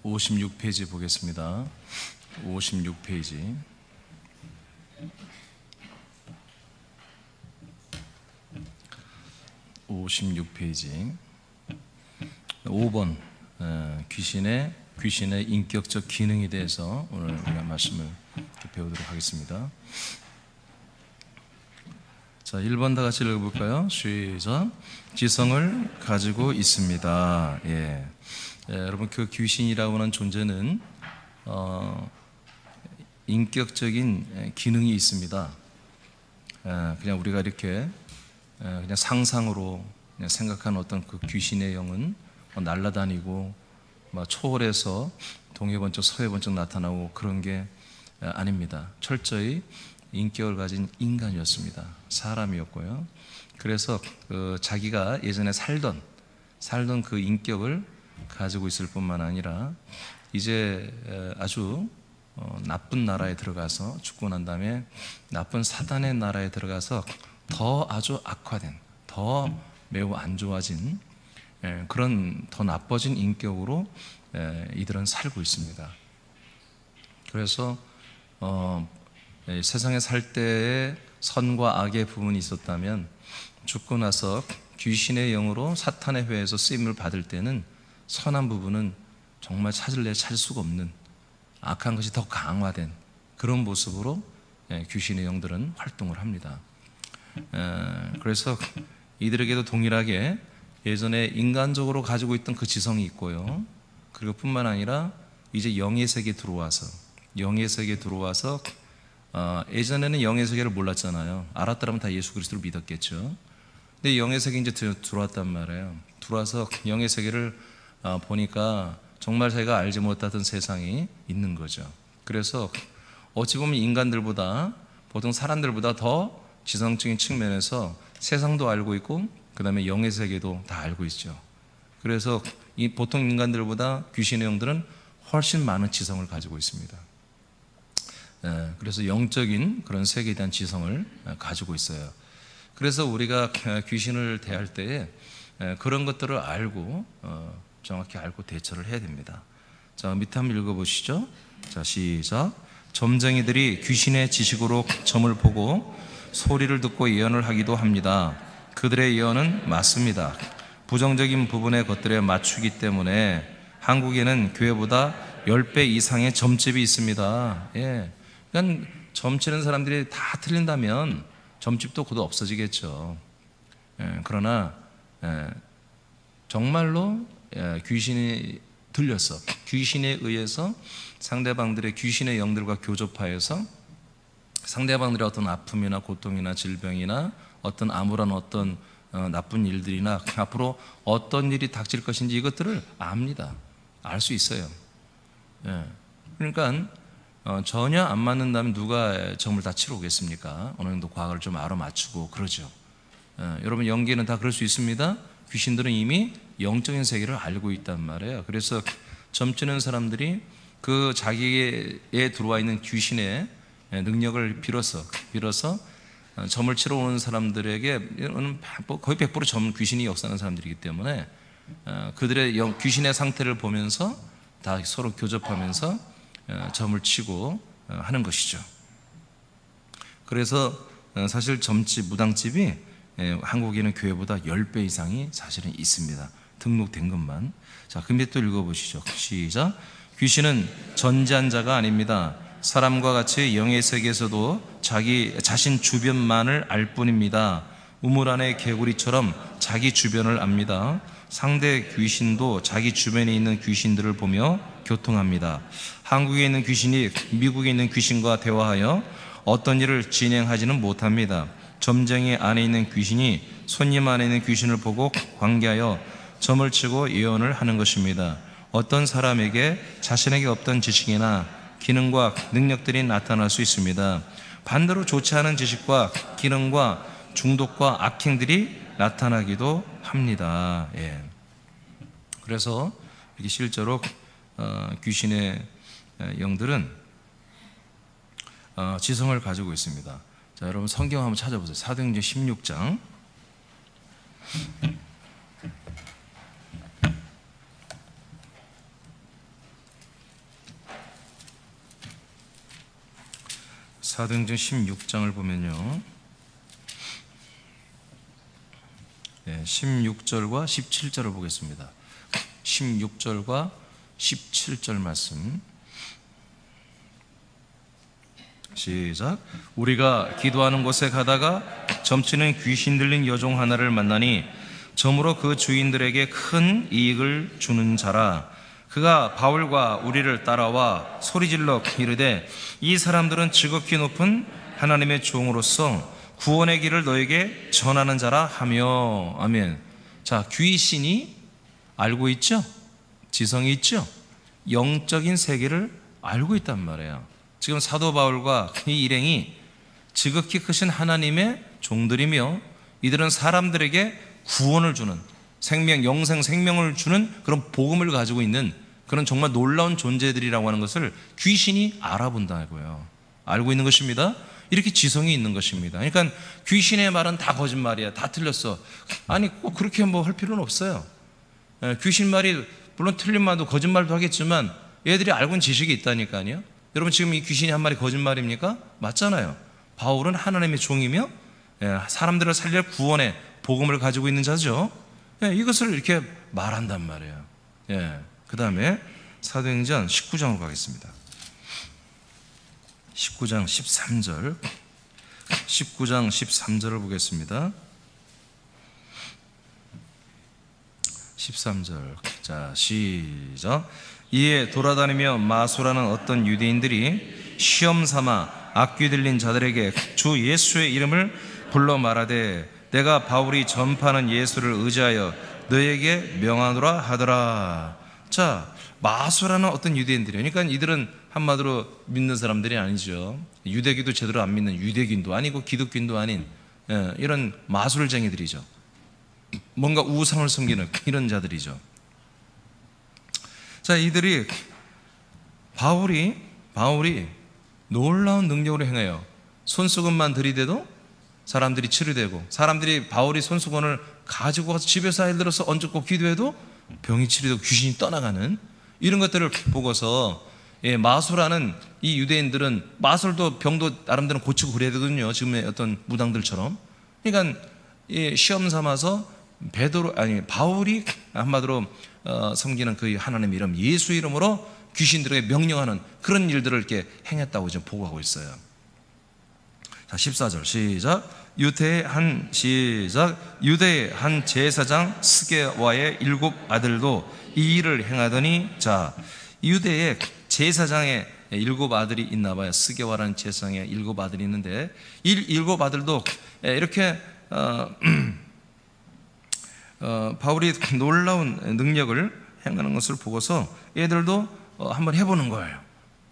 56페이지 보겠습니다. 56페이지. 56페이지 5번 귀신의 인격적 기능에 대해서 오늘 우리가 말씀을 배우도록 하겠습니다. 자, 1번 다 같이 읽어볼까요? 시작. 지성을 가지고 있습니다. 여러분, 그 귀신이라고 하는 존재는 인격적인 기능이 있습니다. 그냥 우리가 이렇게 그냥 상상으로 그냥 생각하는 어떤 그 귀신의 영은 날아다니고 초월해서 동해번쩍 서해번쩍 나타나고 그런 게 아닙니다. 철저히 인격을 가진 인간이었습니다. 사람이었고요. 그래서 자기가 예전에 살던 그 인격을 가지고 있을 뿐만 아니라 이제 아주 나쁜 나라에 들어가서 죽고 난 다음에 나쁜 사단의 나라에 들어가서 더 아주 악화된, 더 매우 안 좋아진 그런 더 나빠진 인격으로 이들은 살고 있습니다. 그래서 세상에 살 때에 선과 악의 부분이 있었다면 죽고 나서 귀신의 영으로 사탄의 회에서 쓰임을 받을 때는 선한 부분은 정말 찾을 수가 없는 악한 것이 더 강화된 그런 모습으로 귀신의 영들은 활동을 합니다. 그래서 이들에게도 동일하게 예전에 인간적으로 가지고 있던 그 지성이 있고요. 그리고 뿐만 아니라 이제 영의 세계에 들어와서 예전에는 영의 세계를 몰랐잖아요. 알았더라면 다 예수 그리스도를 믿었겠죠. 근데 영의 세계에 이제 들어왔단 말이에요. 들어와서 영의 세계를 보니까 정말 자기가 알지 못하던 세상이 있는 거죠. 그래서 어찌 보면 인간들보다, 보통 사람들보다 더 지성적인 측면에서 세상도 알고 있고 그 다음에 영의 세계도 다 알고 있죠. 그래서 이 보통 인간들보다 귀신의 영들은 훨씬 많은 지성을 가지고 있습니다. 그래서 영적인 그런 세계에 대한 지성을 가지고 있어요. 그래서 우리가 귀신을 대할 때에 그런 것들을 알고 정확히 알고 대처를 해야 됩니다. 자, 밑에 한번 읽어보시죠. 자, 시작. 점쟁이들이 귀신의 지식으로 점을 보고 소리를 듣고 예언을 하기도 합니다. 그들의 예언은 맞습니다. 부정적인 부분의 것들에 맞추기 때문에 한국에는 교회보다 10배 이상의 점집이 있습니다. 그러니까 점치는 사람들이 다 틀린다면 점집도 곧 없어지겠죠. 그러나 정말로 귀신이 들려서 귀신에 의해서 상대방들의 귀신의 영들과 교접하여서 상대방들의 어떤 아픔이나 고통이나 질병이나 어떤 암울한 어떤 나쁜 일들이나 앞으로 어떤 일이 닥칠 것인지 이것들을 압니다. 알 수 있어요. 그러니까 전혀 안 맞는다면 누가 점을 다 치러 오겠습니까? 어느 정도 과거를 좀 알아맞추고 그러죠. 여러분, 영계는 다 그럴 수 있습니다. 귀신들은 이미 영적인 세계를 알고 있단 말이에요. 그래서 점치는 사람들이 그 자기에 들어와 있는 귀신의 능력을 빌어서 점을 치러 오는 사람들에게 거의 100% 점 귀신이 역사하는 사람들이기 때문에 그들의 귀신의 상태를 보면서 다 서로 교접하면서 점을 치고 하는 것이죠. 그래서 사실 점집, 무당집이 한국에는 교회보다 10배 이상이 사실은 있습니다. 등록된 것만. 자, 그 밑에 또 읽어보시죠. 시작. 귀신은 전지한 자가 아닙니다. 사람과 같이 영의 세계에서도 자신 주변만을 알 뿐입니다. 우물 안의 개구리처럼 자기 주변을 압니다. 상대 귀신도 자기 주변에 있는 귀신들을 보며 교통합니다. 한국에 있는 귀신이 미국에 있는 귀신과 대화하여 어떤 일을 진행하지는 못합니다. 점쟁이 안에 있는 귀신이 손님 안에 있는 귀신을 보고 관계하여 점을 치고 예언을 하는 것입니다. 어떤 사람에게 자신에게 없던 지식이나 기능과 능력들이 나타날 수 있습니다. 반대로 좋지 않은 지식과 기능과 중독과 악행들이 나타나기도 합니다. 그래서 이렇게 실제로 귀신의 영들은 지성을 가지고 있습니다. 자, 여러분 성경 한번 찾아보세요. 사도행전 16장. 사도행전 16장을 보면요, 16절과 17절을 보겠습니다. 16절과 17절 말씀 시작. 우리가 기도하는 곳에 가다가 점치는 귀신 들린 여종 하나를 만나니 점으로 그 주인들에게 큰 이익을 주는 자라. 그가 바울과 우리를 따라와 소리질러 이르되 이 사람들은 지극히 높은 하나님의 종으로서 구원의 길을 너에게 전하는 자라 하며. 아멘. 자, 귀신이 알고 있죠? 지성이 있죠? 영적인 세계를 알고 있단 말이에요. 지금 사도 바울과 이 일행이 지극히 크신 하나님의 종들이며 이들은 사람들에게 구원을 주는, 생명, 영생 생명을 주는 그런 복음을 가지고 있는 그런 정말 놀라운 존재들이라고 하는 것을 귀신이 알아본다고요. 알고 있는 것입니다. 이렇게 지성이 있는 것입니다. 그러니까 귀신의 말은 다 거짓말이야, 다 틀렸어. 아니, 꼭 그렇게 뭐 할 필요는 없어요. 귀신 말이 물론 틀린 말도 거짓말도 하겠지만 얘들이 알고 있는 지식이 있다니까요. 여러분, 지금 이 귀신이 한 말이 거짓말입니까? 맞잖아요. 바울은 하나님의 종이며 사람들을 살릴 구원의 복음을 가지고 있는 자죠. 이것을 이렇게 말한단 말이에요. 그 다음에 사도행전 19장으로 가겠습니다. 19장 13절 19장 13절을 보겠습니다. 13절. 자, 시작. 이에 돌아다니며 마소라는 어떤 유대인들이 시험 삼아 악귀 들린 자들에게 주 예수의 이름을 불러 말하되 내가 바울이 전파하는 예수를 의지하여 너에게 명하노라 하더라. 자, 마소라는 어떤 유대인들이, 그러니까 이들은 한마디로 믿는 사람들이 아니죠. 유대기도 제대로 안 믿는 유대인도 아니고 기독교인도 아닌 이런 마술쟁이들이죠. 뭔가 우상을 섬기는 이런 자들이죠. 자, 이들이 바울이 놀라운 능력으로 행해요. 손수건만 들이대도 사람들이 치료되고, 사람들이 바울이 손수건을 가지고 가서 집에서 예를 들어서 얹고 기도해도 병이 치료되고 귀신이 떠나가는 이런 것들을 보고서 마술하는 이 유대인들은, 마술도 병도 나름대로 고치고 그래야 되거든요. 지금의 어떤 무당들처럼. 그러니까 시험 삼아서 바울이 한마디로 섬기는 그 하나님의 이름, 예수 이름으로 귀신들에게 명령하는 그런 일들을 이렇게 행했다고 지금 보고하고 있어요. 자, 14절 시작. 유대의 한 제사장 스게와의 7 아들도 이 일을 행하더니, 자, 유대의 제사장의 7 아들이 있나 봐요. 스게와라는 제사장의 7 아들이 있는데 이 7 아들도 이렇게 바울이 놀라운 능력을 행하는 것을 보고서 애들도 한번 해보는 거예요.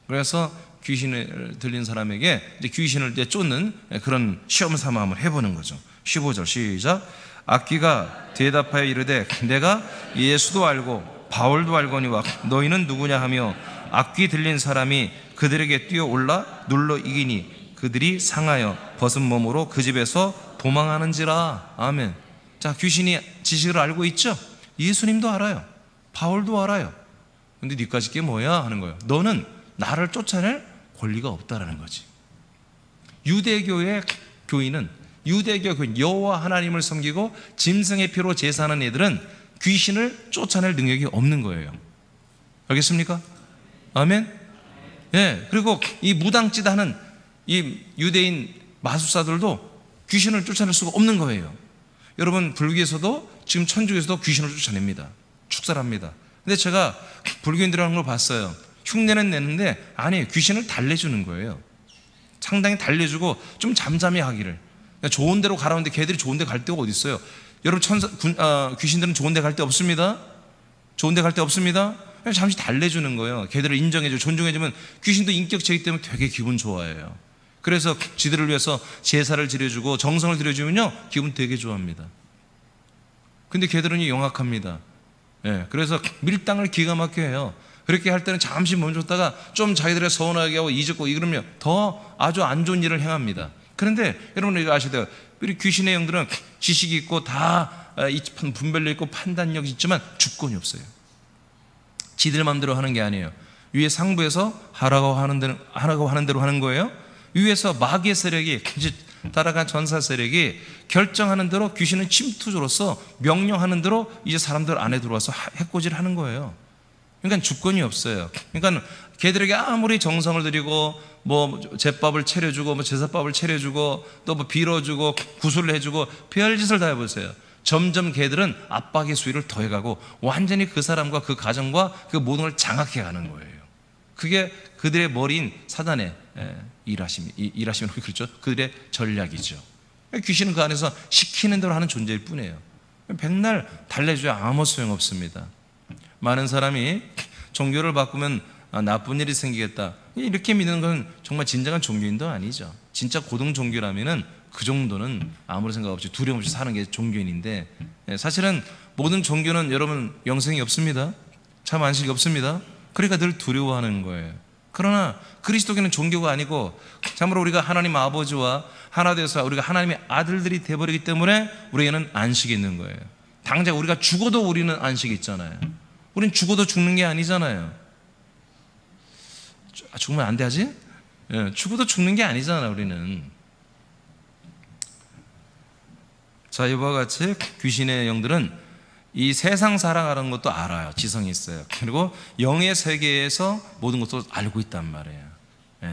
그래서 귀신을 들린 사람에게 이제 귀신을 쫓는 그런 시험 삼아 한번 해보는 거죠. 15절 시작. 악귀가 대답하여 이르되 내가 예수도 알고 바울도 알거니와 너희는 누구냐 하며 악귀 들린 사람이 그들에게 뛰어올라 눌러 이기니 그들이 상하여 벗은 몸으로 그 집에서 도망하는지라. 아멘. 자, 귀신이 지식을 알고 있죠? 예수님도 알아요. 바울도 알아요. 근데 니까지 게 뭐야 하는 거예요. 너는 나를 쫓아낼 권리가 없다라는 거지. 유대교의 교인은, 유대교 교인, 여호와 하나님을 섬기고 짐승의 피로 제사하는 애들은 귀신을 쫓아낼 능력이 없는 거예요. 알겠습니까? 아멘. 그리고 이 무당짓 하는 이 유대인 마술사들도 귀신을 쫓아낼 수가 없는 거예요. 여러분, 불교에서도 지금 천주교에서도 귀신을 쫓아냅니다. 축살합니다. 근데 제가 불교인들 하는 걸 봤어요. 흉내는 내는데 아니, 귀신을 달래주는 거예요. 상당히 달래주고 좀 잠잠히 하기를. 그러니까 좋은 데로 가라는데 걔들이 좋은 데 갈 데가 어디 있어요? 여러분, 귀신들은 좋은 데 갈 데 없습니다. 좋은 데 갈 데 없습니다. 그냥 잠시 달래주는 거예요. 걔들을 인정해주고 존중해주면 귀신도 인격체이기 때문에 되게 기분 좋아해요. 그래서 지들을 위해서 제사를 드려주고 정성을 들여주면요 기분 되게 좋아합니다. 근데 걔들은 영악합니다. 그래서 밀당을 기가 막히게 해요. 그렇게 할 때는 잠시 멈췄다가 좀 자기들의 서운하게 하고 이적고 이러면 더 아주 안 좋은 일을 행합니다. 그런데 여러분 이거 아셔야 돼요. 우리 귀신의 영들은 지식이 있고 다 분별력 있고 판단력이 있지만 주권이 없어요. 지들 마음대로 하는 게 아니에요. 위에 상부에서 하라고 하는 대로 하는 거예요. 위에서 마귀의 세력이, 따라간 전사 세력이 결정하는 대로 귀신은 침투조로서 명령하는 대로 이제 사람들 안에 들어와서 해코지를 하는 거예요. 그러니까 주권이 없어요. 그러니까 걔들에게 아무리 정성을 들이고 뭐 제밥을 차려주고 뭐 제사밥을 차려주고 또 뭐 빌어주고 구슬을 해주고 별짓을 다 해보세요. 점점 걔들은 압박의 수위를 더해가고 완전히 그 사람과 그 가정과 그 모든 걸 장악해가는 거예요. 그게 그들의 머리인 사단의 일하시면 그렇죠. 그들의 전략이죠. 귀신은 그 안에서 시키는 대로 하는 존재일 뿐이에요. 백날 달래줘야 아무 소용없습니다. 많은 사람이 종교를 바꾸면 나쁜 일이 생기겠다 이렇게 믿는 건 정말 진정한 종교인도 아니죠. 진짜 고등 종교라면은 그 정도는 아무런 생각 없이 두려움 없이 사는 게 종교인인데, 사실은 모든 종교는 여러분 영생이 없습니다. 참 안식이 없습니다. 그러니까 늘 두려워하는 거예요. 그러나 그리스도교는 종교가 아니고 참으로 우리가 하나님 아버지와 하나 되어서 우리가 하나님의 아들들이 되어버리기 때문에 우리에게는 안식이 있는 거예요. 당장 우리가 죽어도 우리는 안식이 있잖아요. 우린 죽어도 죽는 게 아니잖아요. 죽으면 안 돼야지? 죽어도 죽는 게 아니잖아 우리는. 자, 이와 같이 귀신의 영들은 이 세상 살아가는 것도 알아요. 지성이 있어요. 그리고 영의 세계에서 모든 것도 알고 있단 말이에요.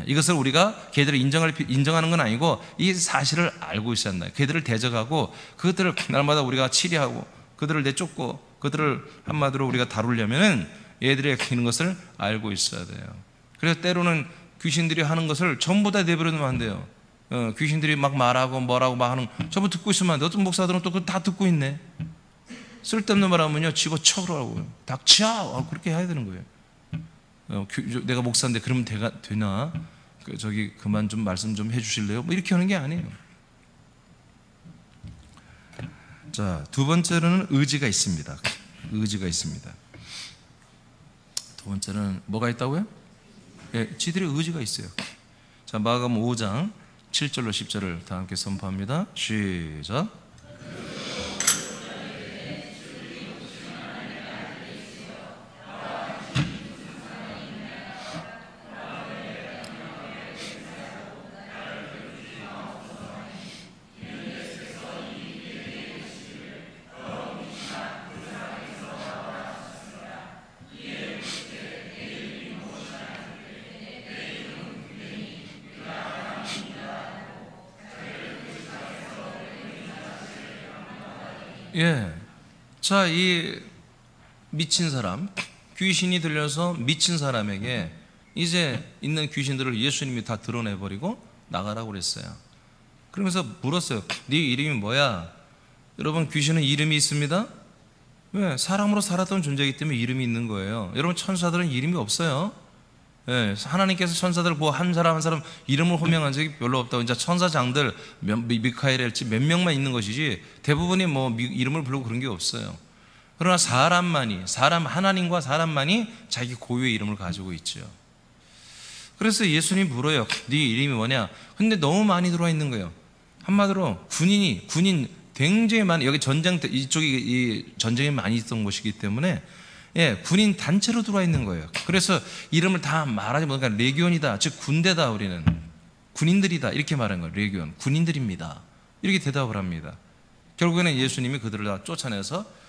이것을 우리가 걔들을 인정하는 건 아니고 이 사실을 알고 있어야 한다. 걔들을 대적하고 그것들을 날마다 우리가 치리하고 그들을 내쫓고 그들을 한마디로 우리가 다루려면은 얘들이 있는 것을 알고 있어야 돼요. 그래서 때로는 귀신들이 하는 것을 전부 다 내버려두면 안 돼요. 귀신들이 막 말하고 뭐라고 막 하는 전부 듣고 있으면 안 돼. 어떤 목사들은 또 그거 다 듣고 있네. 쓸데없는 말 하면요 집어쳐라고요. 닥쳐 그렇게 해야 되는 거예요. 내가 목사인데 그러면 되나? 저기 그만 좀 말씀 좀 해주실래요? 뭐 이렇게 하는 게 아니에요. 자, 두 번째로는 의지가 있습니다. 의지가 있습니다. 두 번째는 뭐가 있다고요? 지들의 의지가 있어요. 자, 마가복음 5장 7절로 10절을 다 함께 선포합니다. 시작. 자, 이 미친 사람, 귀신이 들려서 미친 사람에게 이제 있는 귀신들을 예수님이 다 드러내버리고 나가라고 그랬어요. 그러면서 물었어요. 네 이름이 뭐야? 여러분, 귀신은 이름이 있습니다. 왜? 사람으로 살았던 존재이기 때문에 이름이 있는 거예요. 여러분, 천사들은 이름이 없어요. 하나님께서 천사들 한 사람 한 사람 이름을 호명한 적이 별로 없다고. 이제 천사장들 미카엘일지 몇 명만 있는 것이지 대부분이 뭐 이름을 부르고 그런 게 없어요. 그러나 하나님과 사람만이 자기 고유의 이름을 가지고 있죠. 그래서 예수님 물어요. 네 이름이 뭐냐? 근데 너무 많이 들어와 있는 거예요. 한마디로 군인 굉장히 많이, 여기 이쪽이 전쟁이 많이 있던 곳이기 때문에 군인 단체로 들어와 있는 거예요. 그래서 이름을 다 말하지 못하니까 레기온이다, 즉 군대다, 우리는 군인들이다 이렇게 말한 거예요. 레기온, 군인들입니다 이렇게 대답을 합니다. 결국에는 예수님이 그들을 다 쫓아내서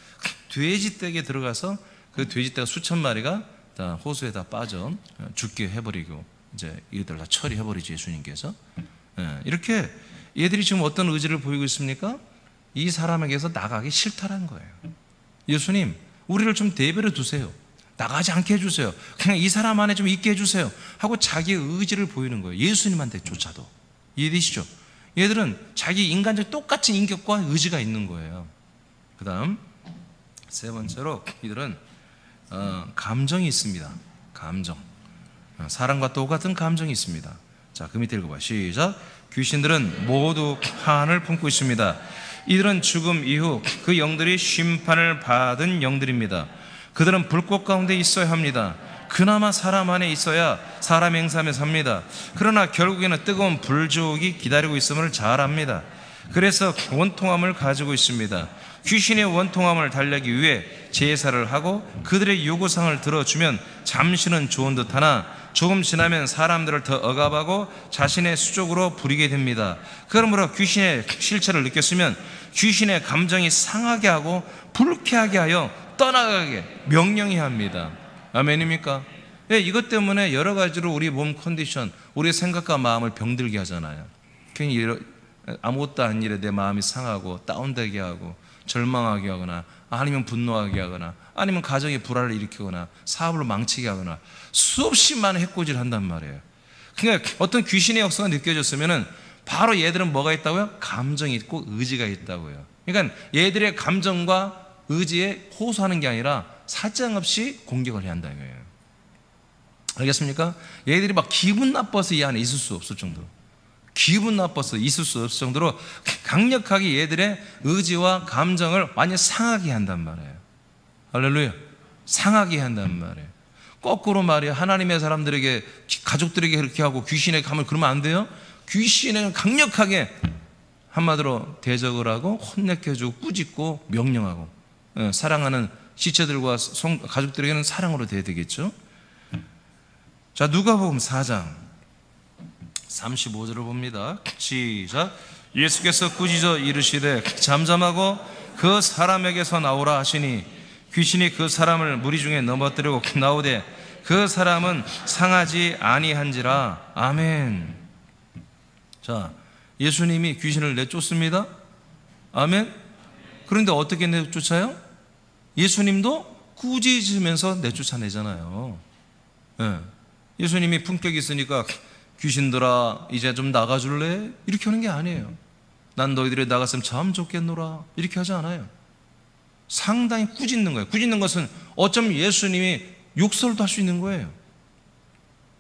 돼지떼에 들어가서 그 돼지떼가 수천 마리가 다 호수에 다 빠져 죽게 해버리고 이제 이들 다 처리해버리죠, 예수님께서. 이렇게 얘들이 지금 어떤 의지를 보이고 있습니까? 이 사람에게서 나가기 싫다는 거예요. 예수님, 우리를 좀 내버려 두세요. 나가지 않게 해주세요. 그냥 이 사람 안에 좀 있게 해주세요 하고 자기의 의지를 보이는 거예요. 예수님한테조차도. 이해되시죠? 얘들은 자기 인간적 똑같은 인격과 의지가 있는 거예요. 그 다음 세 번째로 이들은 감정이 있습니다. 감정. 사람과 똑같은 감정이 있습니다. 자, 그 밑에 읽어봐. 시작. 귀신들은 모두 한을 품고 있습니다. 이들은 죽음 이후 그 영들이 심판을 받은 영들입니다. 그들은 불꽃 가운데 있어야 합니다. 그나마 사람 안에 있어야 사람 행사하며 삽니다. 그러나 결국에는 뜨거운 불지옥이 기다리고 있음을 잘 압니다. 그래서 원통함을 가지고 있습니다. 귀신의 원통함을 달래기 위해 제사를 하고 그들의 요구사항을 들어주면 잠시는 좋은 듯하나 조금 지나면 사람들을 더 억압하고 자신의 수족으로 부리게 됩니다. 그러므로 귀신의 실체를 느꼈으면 귀신의 감정이 상하게 하고 불쾌하게 하여 떠나가게 명령해야 합니다. 아멘입니까? 예, 이것 때문에 여러 가지로 우리 몸 컨디션, 우리 생각과 마음을 병들게 하잖아요. 괜히 아무것도 아닌 일에 내 마음이 상하고 다운되게 하고 절망하게 하거나 아니면 분노하게 하거나 아니면 가정에 불화를 일으키거나 사업을 망치게 하거나 수없이 많은 해코지를 한단 말이에요. 그러니까 어떤 귀신의 역사가 느껴졌으면은 바로 얘들은 뭐가 있다고요? 감정이 있고 의지가 있다고요. 그러니까 얘들의 감정과 의지에 호소하는 게 아니라 사정없이 공격을 해야 한다는 거예요. 알겠습니까? 얘들이 막 기분 나빠서 이 안에 있을 수 없을 정도로, 기분 나빠서 있을 수 없을 정도로 강력하게 얘들의 의지와 감정을 완전히 상하게 한단 말이에요. 할렐루야. 상하게 한단 말이에요. 거꾸로 말이에요. 하나님의 사람들에게, 가족들에게 그렇게 하고 귀신에게 가면 그러면 안 돼요. 귀신에게 강력하게 한마디로 대적을 하고 혼내켜주고 꾸짖고 명령하고, 사랑하는 지체들과 가족들에게는 사랑으로 대해야 되겠죠. 자, 누가복음 4장 35절을 봅니다. 시작. 예수께서 꾸짖어 이르시되 잠잠하고 그 사람에게서 나오라 하시니 귀신이 그 사람을 무리 중에 넘어뜨리고 나오되 그 사람은 상하지 아니한지라. 아멘. 자, 예수님이 귀신을 내쫓습니다. 아멘. 그런데 어떻게 내쫓아요? 예수님도 꾸짖으면서 내쫓아내잖아요. 예수님이 품격이 있으니까 귀신들아 이제 좀 나가줄래? 이렇게 하는 게 아니에요. 난 너희들이 나갔으면 참 좋겠노라 이렇게 하지 않아요. 상당히 꾸짖는 거예요. 꾸짖는 것은 어쩌면 예수님이 욕설도 할 수 있는 거예요.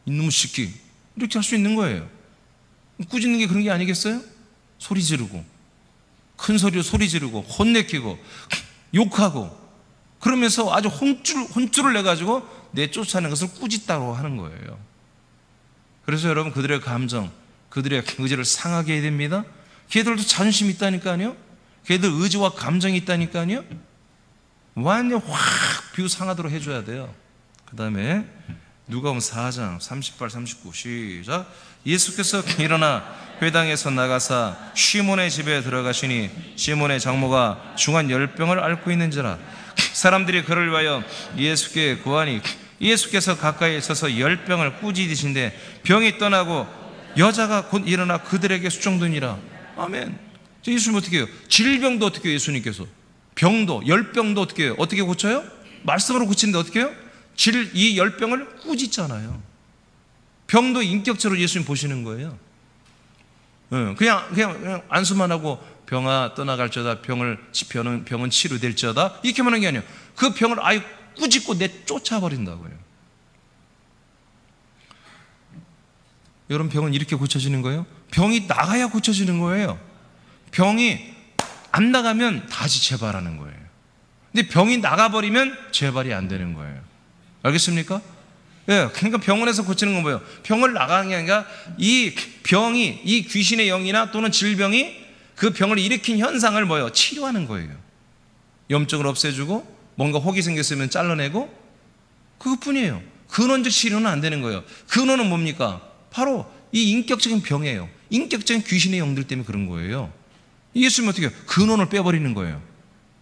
이놈의 새끼 이렇게 할 수 있는 거예요. 꾸짖는 게 그런 게 아니겠어요? 소리 지르고 큰 소리로 소리 지르고 혼내키고 욕하고 그러면서 아주 혼쭐을 내가지고 내쫓아내는 것을 꾸짖다고 하는 거예요. 그래서 여러분 그들의 감정, 그들의 의지를 상하게 해야 됩니다. 걔들도 자존심이 있다니까요. 걔들 의지와 감정이 있다니까요. 완전 확 비우상하도록 해줘야 돼요. 그 다음에 누가복음 4장 38, 39 시작. 예수께서 일어나 회당에서 나가사 시몬의 집에 들어가시니 시몬의 장모가 중한 열병을 앓고 있는지라. 사람들이 그를 위하여 예수께 구하니 예수께서 가까이 있어서 열병을 꾸짖으신데 병이 떠나고 여자가 곧 일어나 그들에게 수종드니라. 아멘. 예수님 어떻게 해요? 질병도 어떻게 해요? 예수님께서 병도 열병도 어떻게 해요? 어떻게 고쳐요? 말씀으로 고치는데 어떻게 해요? 이 열병을 꾸짖잖아요. 병도 인격적으로 예수님 보시는 거예요. 그냥 안수만 하고 병아 떠나갈지어다, 병은 치료될지어다 이렇게 말하는 게 아니에요. 그 병을 아예 꾸짖고 내쫓아버린다고요. 여러분 병은 이렇게 고쳐지는 거예요? 병이 나가야 고쳐지는 거예요. 병이 안 나가면 다시 재발하는 거예요. 근데 병이 나가버리면 재발이 안 되는 거예요. 알겠습니까? 예, 그러니까 병원에서 고치는 건 뭐예요? 병을 나가는 게 아니라 이 병이, 이 귀신의 영이나 또는 질병이 그 병을 일으킨 현상을 뭐예요? 치료하는 거예요. 염증을 없애주고 뭔가 혹이 생겼으면 잘라내고 그것뿐이에요. 근원적 치료는 안 되는 거예요. 근원은 뭡니까? 바로 이 인격적인 병이에요. 인격적인 귀신의 영들 때문에 그런 거예요. 예수님은 어떻게 해요? 근원을 빼버리는 거예요.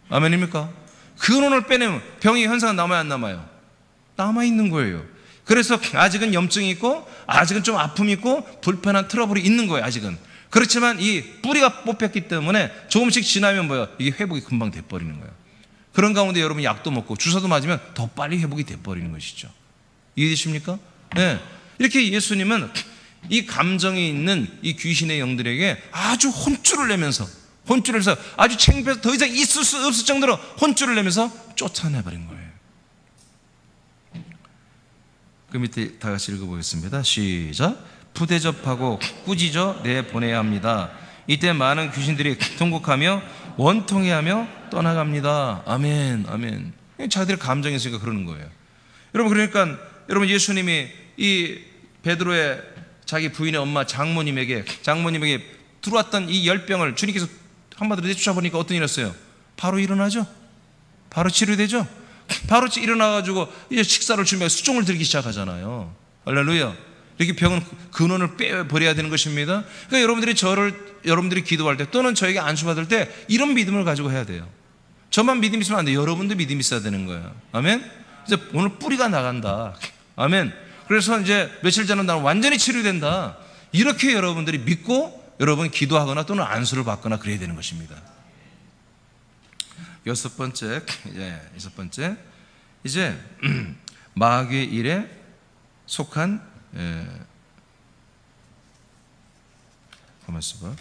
아멘입니까? 근원을 빼내면 병의 현상은 남아요, 안 남아요? 남아있는 거예요. 그래서 아직은 염증이 있고 아직은 좀 아픔이 있고 불편한 트러블이 있는 거예요. 아직은. 그렇지만 이 뿌리가 뽑혔기 때문에 조금씩 지나면 뭐예요? 이게 회복이 금방 돼버리는 거예요. 그런 가운데 여러분 약도 먹고 주사도 맞으면 더 빨리 회복이 돼버리는 것이죠. 이해되십니까? 네. 이렇게 예수님은 이 감정이 있는 이 귀신의 영들에게 아주 혼쭐을 내면서 아주 창피해서 더 이상 있을 수 없을 정도로 혼쭐을 내면서 쫓아내버린 거예요. 그 밑에 다 같이 읽어보겠습니다. 시작. 푸대접하고 꾸짖어 내보내야 합니다. 이때 많은 귀신들이 통곡하며 원통해하며 떠나갑니다. 아멘, 아멘. 자기들의 감정이 있으니까 그러는 거예요. 여러분, 그러니까 여러분 예수님이 이 베드로의 자기 부인의 엄마 장모님에게 들어왔던 이 열병을 주님께서 한마디로 내쫓아보니까 어떤 일이 있었어요? 바로 일어나죠. 바로 치료되죠. 바로 일어나가지고 이제 식사를 준비하고 수종을 들기 시작하잖아요. 할렐루야. 이렇게 병은 근원을 빼버려야 되는 것입니다. 그러니까 여러분들이 기도할 때 또는 저에게 안수받을 때 이런 믿음을 가지고 해야 돼요. 저만 믿음이 있으면 안 돼요. 여러분도 믿음이 있어야 되는 거예요. 아멘. 이제 오늘 뿌리가 나간다. 아멘. 그래서 이제 며칠 전에 나는 완전히 치료된다. 이렇게 여러분들이 믿고 여러분 기도하거나 또는 안수를 받거나 그래야 되는 것입니다. 여섯 번째, 이제 마귀의 일에 속한 가만 있어봐.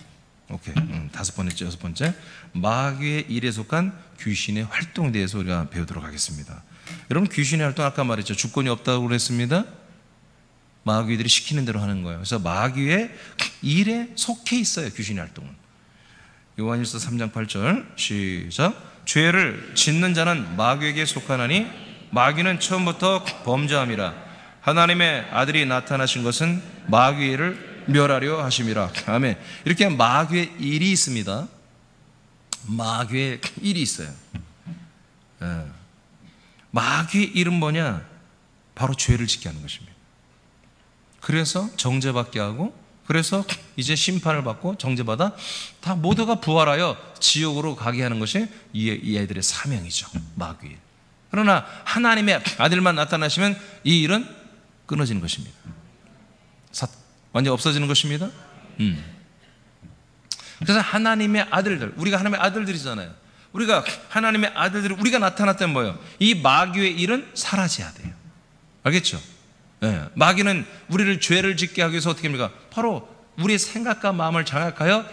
오케이. 다섯 번째, 여섯 번째, 마귀의 일에 속한 귀신의 활동에 대해서 우리가 배우도록 하겠습니다. 여러분, 귀신의 활동 아까 말했죠. 주권이 없다고 그랬습니다. 마귀들이 시키는 대로 하는 거예요. 그래서 마귀의 일에 속해 있어요. 귀신의 활동은. 요한일서 3장 8절 시작. 죄를 짓는 자는 마귀에게 속하나니 마귀는 처음부터 범죄함이라. 하나님의 아들이 나타나신 것은 마귀의 일을 멸하려 하심이라. 아멘. 이렇게 마귀의 일이 있습니다. 마귀의 일이 있어요. 마귀의 일은 뭐냐? 바로 죄를 짓게 하는 것입니다. 그래서 정죄받게 하고, 그래서 이제 심판을 받고 정죄받아 다 모두가 부활하여 지옥으로 가게 하는 것이 이 애들의 사명이죠. 마귀. 그러나 하나님의 아들만 나타나시면 이 일은 끊어지는 것입니다. 완전히 없어지는 것입니다. 그래서 하나님의 아들들, 우리가 하나님의 아들들이잖아요. 우리가 하나님의 아들들이 우리가 나타났다면 뭐예요? 이 마귀의 일은 사라져야 돼요. 알겠죠? 네. 마귀는 우리를 죄를 짓게 하기 위해서 어떻게 합니까? 바로 우리의 생각과 마음을 장악하여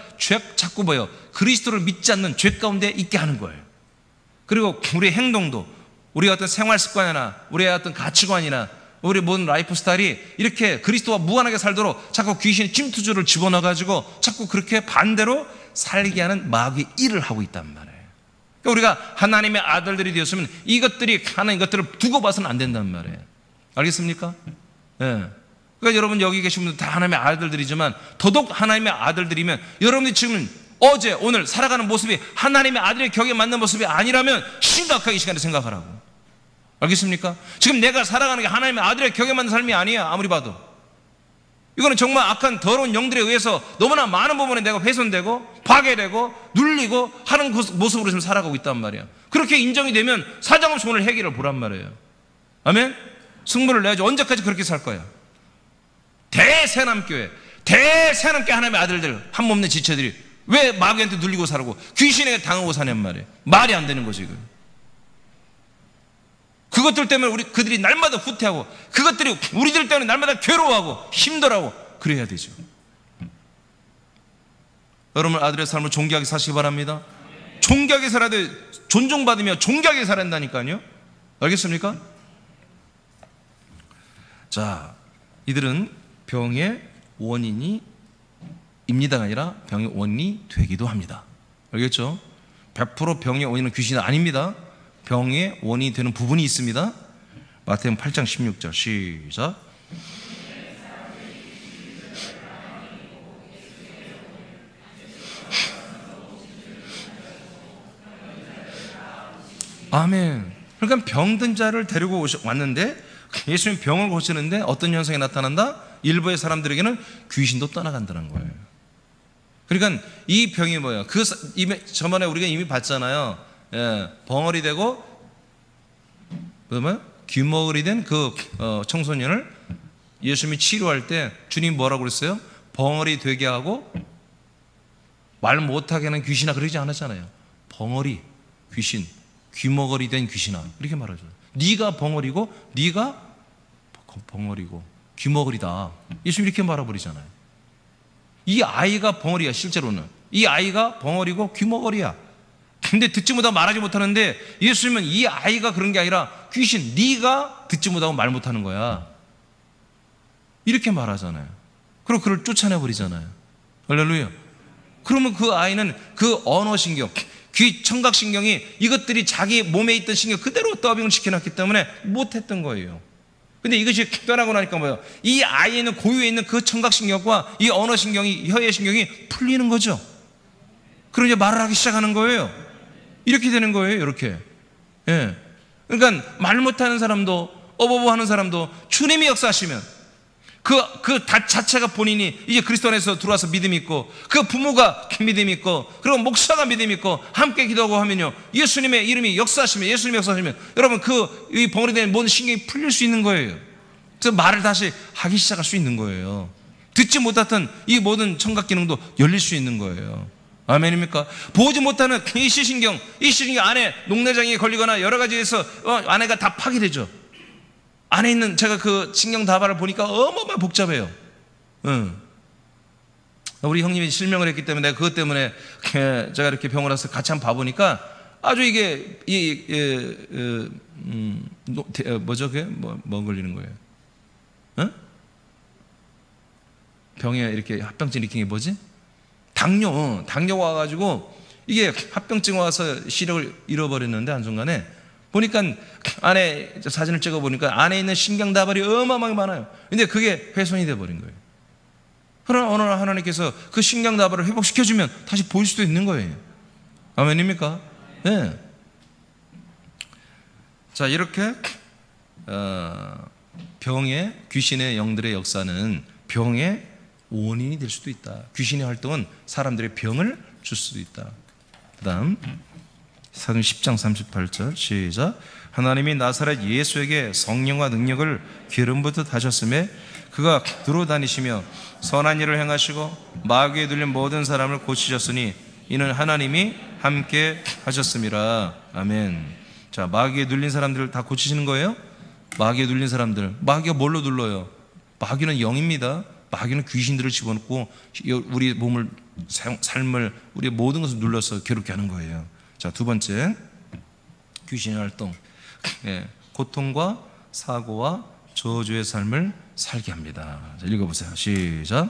자꾸 뭐예요? 그리스도를 믿지 않는 죄 가운데 있게 하는 거예요. 그리고 우리의 행동도, 우리의 어떤 생활 습관이나 우리의 어떤 가치관이나 우리 모든 라이프 스타일이 이렇게 그리스도와 무관하게 살도록 자꾸 귀신이 침투주를 집어넣어가지고 자꾸 그렇게 반대로 살게 하는 마귀의 일을 하고 있단 말이에요. 그러니까 우리가 하나님의 아들들이 되었으면 이것들이 하는 것들을 두고 봐서는 안 된단 말이에요. 알겠습니까? 예. 그러니까 여러분 여기 계신 분들 다 하나님의 아들들이지만 더더욱 하나님의 아들들이면 여러분들이 지금 어제 오늘 살아가는 모습이 하나님의 아들의 격에 맞는 모습이 아니라면 심각하게 이 시간에 생각하라고. 알겠습니까? 지금 내가 살아가는 게 하나님의 아들의 격에 맞는 삶이 아니야. 아무리 봐도 이거는 정말 악한 더러운 영들에 의해서 너무나 많은 부분에 내가 훼손되고 파괴되고 눌리고 하는 모습으로 지금 살아가고 있단 말이야. 그렇게 인정이 되면 사정없이 오늘 회개를 보란 말이에요. 아멘? 승부를 내야지. 언제까지 그렇게 살 거야? 대새남교회 하나님의 아들들 한 몸의 지체들이 왜 마귀한테 눌리고 살고 귀신에게 당하고 사냔 말이에요. 말이 안 되는 거지. 그것들 때문에 그들이 날마다 후퇴하고 그것들이 우리들 때문에 날마다 괴로워하고 힘들어하고 그래야 되죠. 여러분 아들의 삶을 존귀하게 사시기 바랍니다. 존귀하게 살아야 돼. 존중받으며 존귀하게 살아야 한다니까요. 알겠습니까? 자, 이들은 병의 원인이 입니다가 아니라 병의 원인이 되기도 합니다. 알겠죠? 100% 병의 원인은 귀신은 아닙니다. 병의 원인이 되는 부분이 있습니다. 마태복음 8장 16절 시작. 아멘. 그러니까 병든 자를 데리고 왔는데 예수님 병을 고치는데 어떤 현상이 나타난다? 일부의 사람들에게는 귀신도 떠나간다는 거예요. 그러니까 이 병이 뭐예요? 저번에 우리가 이미 봤잖아요. 예, 벙어리 되고 귀머거리 된 그 청소년을 예수님이 치료할 때 주님 뭐라고 그랬어요? 벙어리 되게 하고 말 못하게 하는 귀신아 그러지 않았잖아요. 벙어리 귀신, 귀머거리 된 귀신아 이렇게 말하죠. 네가 벙어리고 네가 벙어리고 귀머거리다. 예수님 이렇게 말해버리잖아요. 이 아이가 벙어리야. 실제로는 이 아이가 벙어리고 귀머거리야. 근데 듣지 못하고 말하지 못하는데 예수님은 이 아이가 그런 게 아니라 귀신, 네가 듣지 못하고 말 못하는 거야 이렇게 말하잖아요. 그리고 그를 쫓아내버리잖아요. 할렐루야. 그러면 그 아이는 그 언어신경, 귀 청각신경이 이것들이 자기 몸에 있던 신경 그대로 더빙을 시켜놨기 때문에 못했던 거예요. 근데 이것이 떠나고 나니까 뭐예요? 이 아이에는 고유에 있는 그 청각신경과 이 언어신경이, 혀의신경이 풀리는 거죠. 그럼 이제 말을 하기 시작하는 거예요. 이렇게 되는 거예요. 이렇게. 예. 그러니까 말 못하는 사람도 어버버 하는 사람도 주님이 역사하시면 그 자체가 본인이 이제 그리스도 안에서 들어와서 믿음이 있고, 그 부모가 믿음이 있고, 그리고 목사가 믿음이 있고, 함께 기도하고 하면요, 예수님의 이름이 역사하시면, 예수님이 역사하시면, 여러분 이 벙어리 된 모든 신경이 풀릴 수 있는 거예요. 그래서 말을 다시 하기 시작할 수 있는 거예요. 듣지 못했던 이 모든 청각 기능도 열릴 수 있는 거예요. 아멘입니까? 보지 못하는 이 시신경 안에 녹내장이 걸리거나 여러 가지에서 안에가 다 파괴되죠. 안에 있는, 제가 그 신경 다발을 보니까 어마어마하게 복잡해요. 우리 형님이 실명을 했기 때문에, 내가 그것 때문에 제가 이렇게 병원 와서 같이 한번 봐보니까 아주 이게 뭐죠? 그게 뭐 걸리는 거예요? 병에 이렇게 합병증 일으키는 게 뭐지? 당뇨가 와가지고 이게 합병증 와서 시력을 잃어버렸는데, 한순간에 보니까 안에 사진을 찍어 보니까 안에 있는 신경다발이 어마어마하게 많아요. 근데 그게 훼손이 돼 버린 거예요. 그러나 어느 날 하나님께서 그 신경다발을 회복시켜주면 다시 보일 수도 있는 거예요. 아멘입니까? 네. 자, 이렇게 병의, 귀신의 영들의 역사는 병의 원인이 될 수도 있다. 귀신의 활동은 사람들의 병을 줄 수도 있다. 그 다음 사도행 10장 38절 시작. 하나님이 나사렛 예수에게 성령과 능력을 기름 붓듯 하셨음에 그가 두루 다니시며 선한 일을 행하시고 마귀에 눌린 모든 사람을 고치셨으니 이는 하나님이 함께 하셨음이라. 아멘. 자, 마귀에 눌린 사람들을 다 고치시는 거예요? 마귀에 눌린 사람들, 마귀가 뭘로 눌러요? 마귀는 영입니다. 마귀는 귀신들을 집어넣고 우리 몸을, 삶을, 우리의 모든 것을 눌러서 괴롭게 하는 거예요. 자, 두 번째, 귀신의 활동. 고통과 사고와 저주의 삶을 살게 합니다. 자, 읽어보세요. 시작.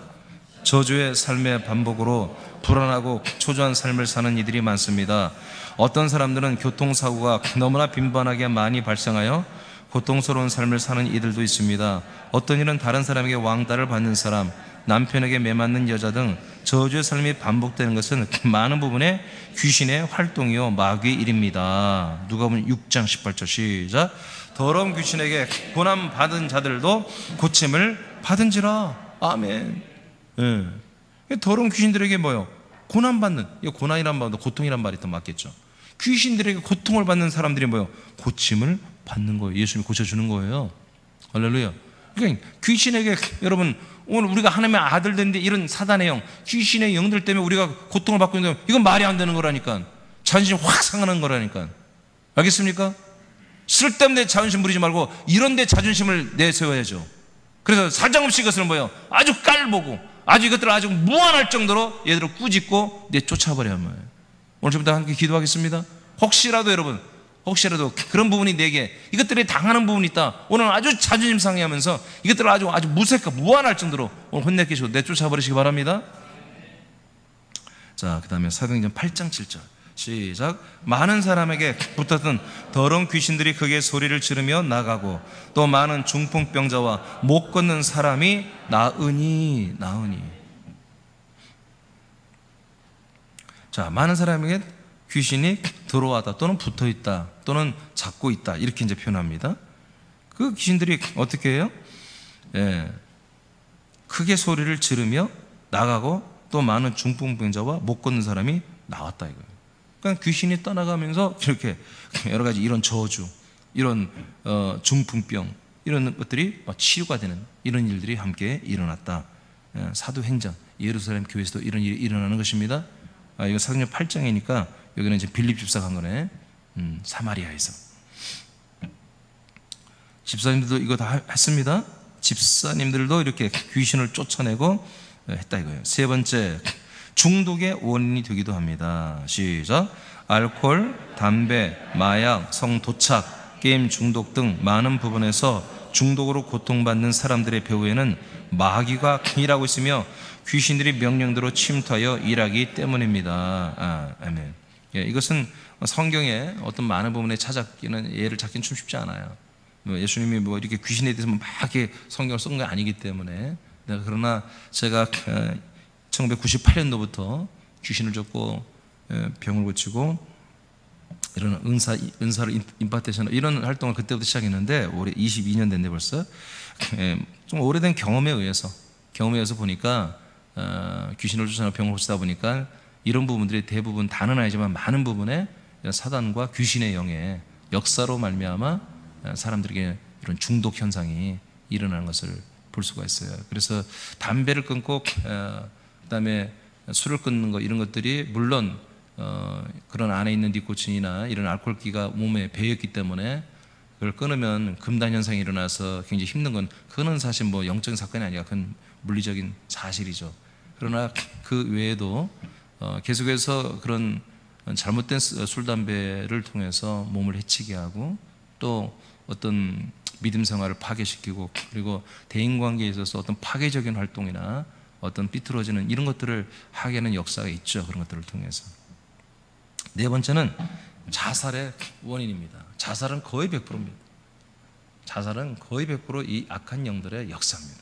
저주의 삶의 반복으로 불안하고 초조한 삶을 사는 이들이 많습니다. 어떤 사람들은 교통사고가 너무나 빈번하게 많이 발생하여 고통스러운 삶을 사는 이들도 있습니다. 어떤 이는 다른 사람에게 왕따를 받는 사람, 남편에게 매맞는 여자 등 저주의 삶이 반복되는 것은 많은 부분에 귀신의 활동이요 마귀의 일입니다. 누가복음 6장 18절 시작. 더러운 귀신에게 고난 받은 자들도 고침을 받은지라. 아멘. 더러운 귀신들에게 뭐요? 고난 받는, 이 고난이란 말도 고통이란 말이 더 맞겠죠. 귀신들에게 고통을 받는 사람들이 뭐요? 고침을 받는 거예요. 예수님이 고쳐주는 거예요. 할렐루야. 그러니까 귀신에게, 여러분, 오늘 우리가 하나님의 아들 되는데 이런 사단의 영, 귀신의 영들 때문에 우리가 고통을 받고 있는데 이건 말이 안 되는 거라니까. 자존심 확 상하는 거라니까. 알겠습니까? 쓸데없는 데 자존심 부리지 말고 이런 데 자존심을 내세워야죠. 그래서 사정없이 이것을 뭐예요? 아주 깔보고 아주 이것들을 아주 무한할 정도로 얘들을 꾸짖고 내쫓아버려야 해요. 오늘 좀부터 함께 기도하겠습니다. 혹시라도 여러분, 혹시라도 그런 부분이 내게 이것들이 당하는 부분이 있다. 오늘 아주 자존심 상해하면서 이것들을 아주 무색하고 무한할 정도로 오늘 혼내키시고 내쫓아버리시기 바랍니다. 자, 그 다음에 사도행전 8장 7절 시작. 많은 사람에게 붙었던 더러운 귀신들이 그의 소리를 지르며 나가고 또 많은 중풍병자와 못 걷는 사람이 나으니. 자, 많은 사람에게 귀신이 들어왔다 또는 붙어있다 또는 잡고 있다 이렇게 이제 표현합니다. 그 귀신들이 어떻게 해요? 크게 소리를 지르며 나가고 또 많은 중풍병자와 못 걷는 사람이 나왔다 이거예요. 그러니까 귀신이 떠나가면서 이렇게 여러 가지 이런 저주, 이런 중풍병 이런 것들이 치유가 되는 이런 일들이 함께 일어났다. 사도행전 예루살렘 교회에서도 이런 일이 일어나는 것입니다. 이거 사도행전 8장이니까 여기는 이제 빌립 집사가 한 거네. 사마리아에서 집사님들도 이거 다 했습니다. 집사님들도 이렇게 귀신을 쫓아내고 했다 이거예요. 세 번째, 중독의 원인이 되기도 합니다. 시작. 알코올, 담배, 마약, 성도착, 게임 중독 등 많은 부분에서 중독으로 고통받는 사람들의 배후에는 마귀가 일하고 있으며 귀신들이 명령대로 침투하여 일하기 때문입니다. 아멘. 이것은 성경에 어떤 많은 부분에 찾았기는 예를 찾기는 좀 쉽지 않아요. 예수님이 뭐 이렇게 귀신에 대해서 막 이렇게 성경을 쓴 게 아니기 때문에. 그러나 제가 1998년도부터 귀신을 쫓고 병을 고치고 이런 은사를 임파테이션 이런 활동을 그때부터 시작했는데 올해 22년 됐네 벌써. 좀 오래된 경험에 의해서 보니까 귀신을 쫓아내고 병을 고치다 보니까 이런 부분들이 대부분 다는 아니지만 많은 부분에 사단과 귀신의 영의 역사로 말미암아 사람들에게 이런 중독 현상이 일어나는 것을 볼 수가 있어요. 그래서 담배를 끊고 그다음에 술을 끊는 것, 이런 것들이 물론 그런 안에 있는 니코틴이나 이런 알코올기가 몸에 배였기 때문에 그걸 끊으면 금단 현상이 일어나서 굉장히 힘든 건, 그거는 사실 뭐 영적인 사건이 아니라 그건 물리적인 사실이죠. 그러나 그 외에도 계속해서 그런 잘못된 술, 담배를 통해서 몸을 해치게 하고 또 어떤 믿음 생활을 파괴시키고, 그리고 대인관계에 있어서 어떤 파괴적인 활동이나 어떤 삐뚤어지는 이런 것들을 하게 하는 역사가 있죠. 그런 것들을 통해서. 네 번째는 자살의 원인입니다. 자살은 거의 100%입니다. 자살은 거의 100% 이 악한 영들의 역사입니다.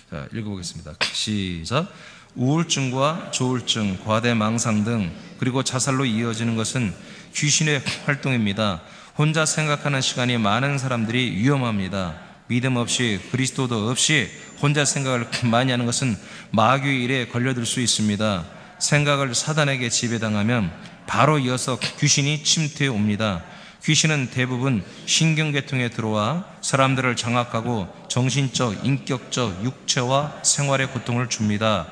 자, 읽어보겠습니다. 시작. 우울증과 조울증, 과대망상 등, 그리고 자살로 이어지는 것은 귀신의 활동입니다. 혼자 생각하는 시간이 많은 사람들이 위험합니다. 믿음 없이, 그리스도도 없이 혼자 생각을 많이 하는 것은 마귀의 일에 걸려들 수 있습니다. 생각을 사단에게 지배당하면 바로 이어서 귀신이 침투해 옵니다. 귀신은 대부분 신경계통에 들어와 사람들을 장악하고 정신적, 인격적, 육체와 생활의 고통을 줍니다.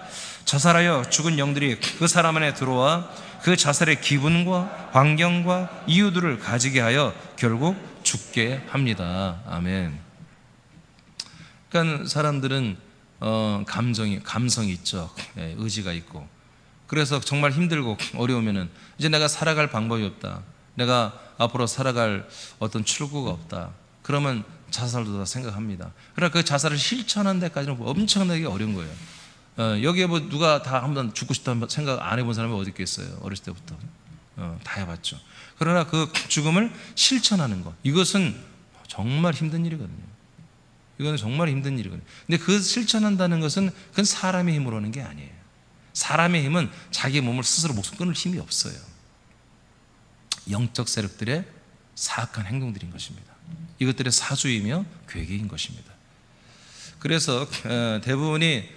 자살하여 죽은 영들이 그 사람 안에 들어와 그 자살의 기분과 환경과 이유들을 가지게 하여 결국 죽게 합니다. 아멘. 그러니까 사람들은 감성이 있죠. 의지가 있고. 그래서 정말 힘들고 어려우면은 이제 내가 살아갈 방법이 없다, 내가 앞으로 살아갈 어떤 출구가 없다, 그러면 자살도 다 생각합니다. 그러나 그 자살을 실천하는 데까지는 엄청나게 어려운 거예요. 여기에 뭐 누가 다 한번 죽고 싶다 생각 안 해본 사람이 어디 있겠어요? 어렸을 때부터 다 해봤죠. 그러나 그 죽음을 실천하는 것, 이것은 정말 힘든 일이거든요. 이거는 정말 힘든 일이거든요. 근데 그 실천한다는 것은 그건 사람의 힘으로 하는 게 아니에요. 사람의 힘은 자기 몸을 스스로 목숨 끊을 힘이 없어요. 영적 세력들의 사악한 행동들인 것입니다. 이것들의 사주이며 괴계인 것입니다. 그래서 대부분이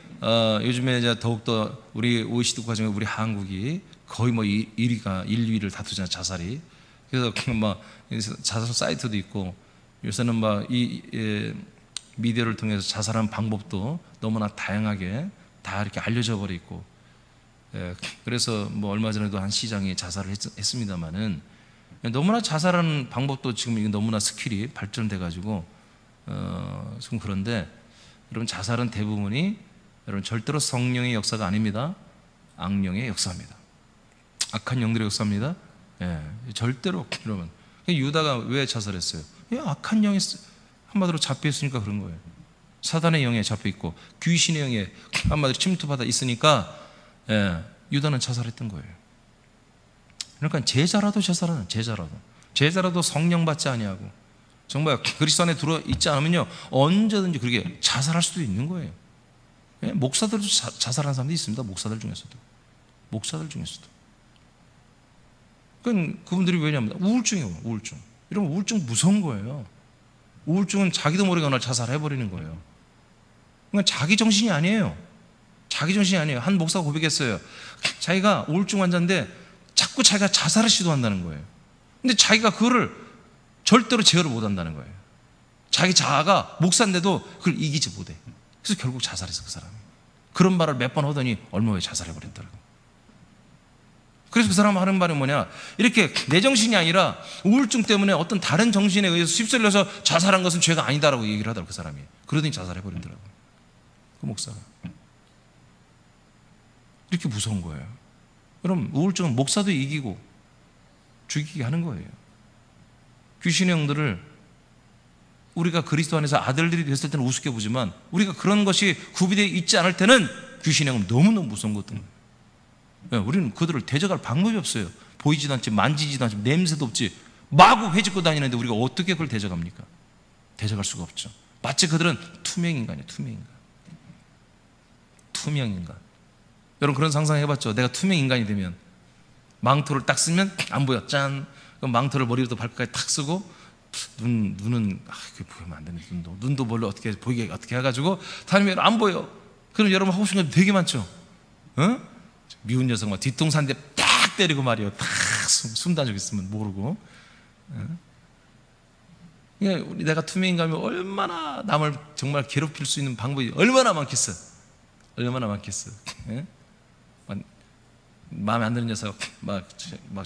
요즘에 이제 더욱더 우리 OECD 국가 중에 우리 한국이 거의 뭐 1위를 다투잖아요, 자살이. 그래서 막 자살 사이트도 있고, 요새는 막 이 미디어를 통해서 자살하는 방법도 너무나 다양하게 다 이렇게 알려져 버려 있고, 그래서 뭐 얼마 전에도 한 시장이 자살을 했습니다만은, 너무나 자살하는 방법도 지금 너무나 스킬이 발전돼 가지고 지금. 그런데 여러분, 자살은 대부분이 여러분 절대로 성령의 역사가 아닙니다. 악령의 역사입니다. 악한 영들의 역사입니다. 절대로. 여러분, 유다가 왜 자살했어요? 악한 영이 한마디로 잡혀 있으니까 그런 거예요. 사단의 영에 잡혀 있고 귀신의 영에 한마디로 침투받아 있으니까 유다는 자살했던 거예요. 그러니까 제자라도 자살하는, 제자라도 성령 받지 아니하고 정말 그리스도 안에 들어 있지 않으면요, 언제든지 그렇게 자살할 수도 있는 거예요. 목사들도 자살하는 사람도 있습니다. 목사들 중에서도. 그분들이 왜냐면 우울증이에요. 우울증. 이러면 우울증 무서운 거예요. 우울증은 자기도 모르게 어느 날 자살해버리는 거예요. 그러니까 자기 정신이 아니에요. 한 목사가 고백했어요. 자기가 우울증 환자인데 자꾸 자기가 자살을 시도한다는 거예요. 근데 자기가 그거를 절대로 제어를 못한다는 거예요. 자기 자아가 목사인데도 그걸 이기지 못해. 그래서 결국 자살했어, 그 사람이. 그런 말을 몇 번 하더니 얼마 후에 자살해버렸더라고요. 그래서 그 사람 하는 말은 뭐냐, 이렇게 내 정신이 아니라 우울증 때문에 어떤 다른 정신에 의해서 휩쓸려서 자살한 것은 죄가 아니다라고 얘기를 하더라고요, 그 사람이. 그러더니 자살해버리더라고요, 그 목사가. 이렇게 무서운 거예요. 그럼 우울증은 목사도 이기고 죽이게 하는 거예요. 귀신의 영들을 우리가 그리스도 안에서 아들들이 됐을 때는 우습게 보지만, 우리가 그런 것이 구비되어 있지 않을 때는 귀신의 영은 너무너무 무서운 것들. 우리는 그들을 대적할 방법이 없어요. 보이지도 않지, 만지지도 않지, 냄새도 없지, 마구 회집고 다니는데 우리가 어떻게 그걸 대적합니까? 대적할 수가 없죠. 마치 그들은 투명인간이에요. 투명인간. 여러분, 그런 상상 해봤죠? 내가 투명인간이 되면 망토를 딱 쓰면 안 보여. 짠. 그럼 망토를 머리부터 발끝까지 탁 쓰고 눈은 그게 보이면 안 되는 눈도 뭘로 어떻게 보이게 어떻게 해가지고 다니면 안 보여. 그럼 여러분 하고 싶은 거 되게 많죠. 어? 미운 녀석 막 뒤통수 한 대 딱 때리고 말이요. 딱 숨 다니고 있으면 모르고. 그러니까 내가 투명인간이면 얼마나 남을 정말 괴롭힐 수 있는 방법이 얼마나 많겠어. 얼마나 많겠어. 예? 마음에 안 드는 녀석 막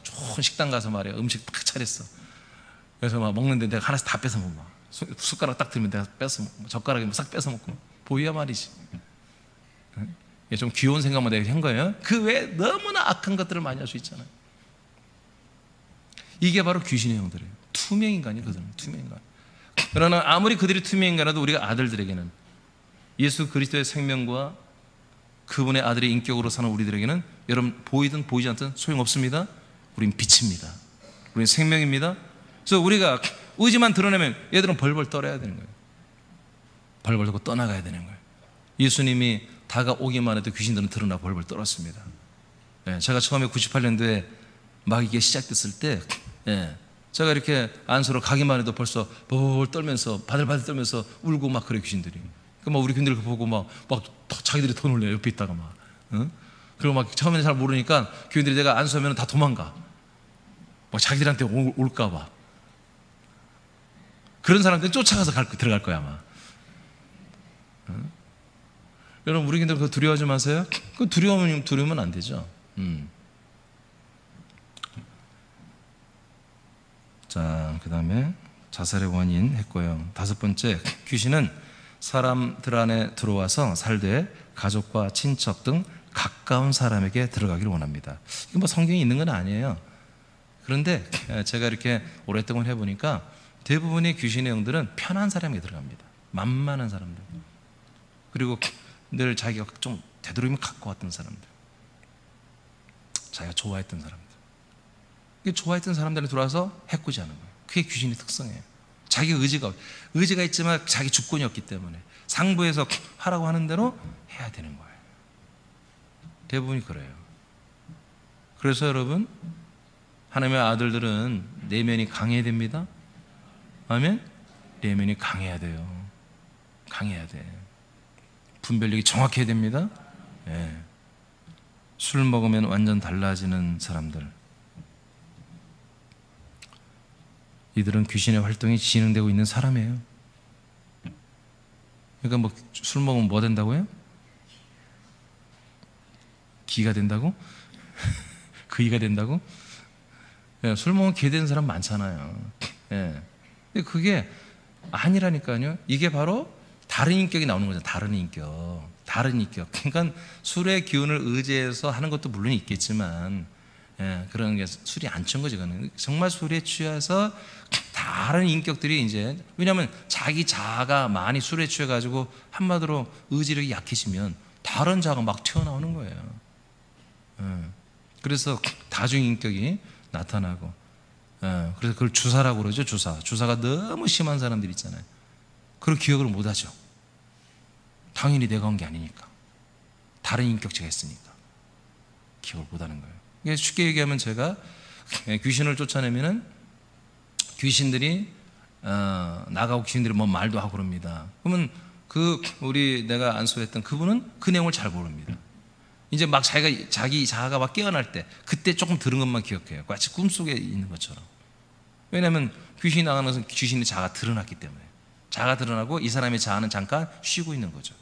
좋은 식당 가서 말이야 음식 딱 차렸어. 그래서 막 먹는데 내가 하나씩 다 뺏어 먹어. 숟가락 딱 들면 내가 뺏어 먹고 젓가락에 싹 뺏어 먹고 보이야 말이지. 좀 귀여운 생각만 내가 한 거예요. 그 외에 너무나 악한 것들을 많이 할 수 있잖아요. 이게 바로 귀신의 형들이에요. 투명인간이 그들은 투명인간. 그러나 아무리 그들이 투명인간이라도 우리가 아들들에게는 예수 그리스도의 생명과 그분의 아들의 인격으로 사는 우리들에게는 여러분 보이든 보이지 않든 소용없습니다. 우린 빛입니다. 우린 생명입니다. 그래서 우리가 의지만 드러내면 얘들은 벌벌 떨어야 되는 거예요. 벌벌 떨고 떠나가야 되는 거예요. 예수님이 다가오기만 해도 귀신들은 드러나 벌벌 떨었습니다. 제가 처음에 98년도에 막 이게 시작됐을 때 제가 이렇게 안수로 가기만 해도 벌써 벌벌 떨면서 바들바들 떨면서 울고 막 그래 귀신들이. 막 우리 교인들 보고 막 자기들이 더 놀래요. 옆에 있다가 막. 그리고 막 처음에는 잘 모르니까 교인들이 내가 안수하면 다 도망가. 막 자기들한테 올까봐. 그런 사람들 쫓아가서 들어갈 거야 아마. 여러분 우리 교인들 그거 두려워하지 마세요. 그 두려우면 안 되죠. 자, 그 다음에 자살의 원인 했고요. 5번째, 귀신은 사람들 안에 들어와서 살되 가족과 친척 등 가까운 사람에게 들어가기를 원합니다. 이게 뭐 성경에 있는 건 아니에요. 그런데 제가 이렇게 오랫동안 해보니까 대부분의 귀신의 영들은 편한 사람에게 들어갑니다. 만만한 사람들. 그리고 늘 자기가 좀 되도록이면 갖고 왔던 사람들. 자기가 좋아했던 사람들. 좋아했던 사람들이 들어와서 해코지 하는 거예요. 그게 귀신의 특성이에요. 자기 의지가 있지만 자기 주권이 없기 때문에 상부에서 하라고 하는 대로 해야 되는 거예요. 대부분이 그래요. 그래서 여러분 하나님의 아들들은 내면이 강해야 됩니다. 아멘? 내면이 강해야 돼요. 강해야 돼. 분별력이 정확해야 됩니다. 술 먹으면 완전 달라지는 사람들, 이들은 귀신의 활동이 진행되고 있는 사람이에요. 그러니까 뭐 술 먹으면 뭐 된다고요? 기가 된다고? 그이가 된다고? 술 먹으면 개 되는 사람 많잖아요. 근데 그게 아니라니까요. 이게 바로 다른 인격이 나오는 거죠. 다른 인격. 그러니까 술의 기운을 의지해서 하는 것도 물론 있겠지만 그런 게 술이 안 취한 거지. 그거는 정말 술에 취해서 다른 인격들이 이제, 왜냐하면 자기 자아가 많이 술에 취해가지고 한마디로 의지력이 약해지면 다른 자아가 막 튀어나오는 거예요. 그래서 다중인격이 나타나고, 그래서 그걸 주사라고 그러죠. 주사가 너무 심한 사람들 있잖아요. 그걸 기억을 못하죠. 당연히 내가 한 게 아니니까, 다른 인격체가 있으니까 기억을 못하는 거예요. 쉽게 얘기하면 제가 귀신을 쫓아내면은 귀신들이 나가고 귀신들이 뭐 말도 하고 그럽니다. 그러면 내가 안수했던 그분은 그 내용을 잘 모릅니다. 이제 막 자기 자아가 막 깨어날 때 그때 조금 들은 것만 기억해요. 마치 꿈속에 있는 것처럼. 왜냐하면 귀신이 나가는 것은 귀신의 자아가 드러났기 때문에. 자아가 드러나고 이 사람의 자아는 잠깐 쉬고 있는 거죠.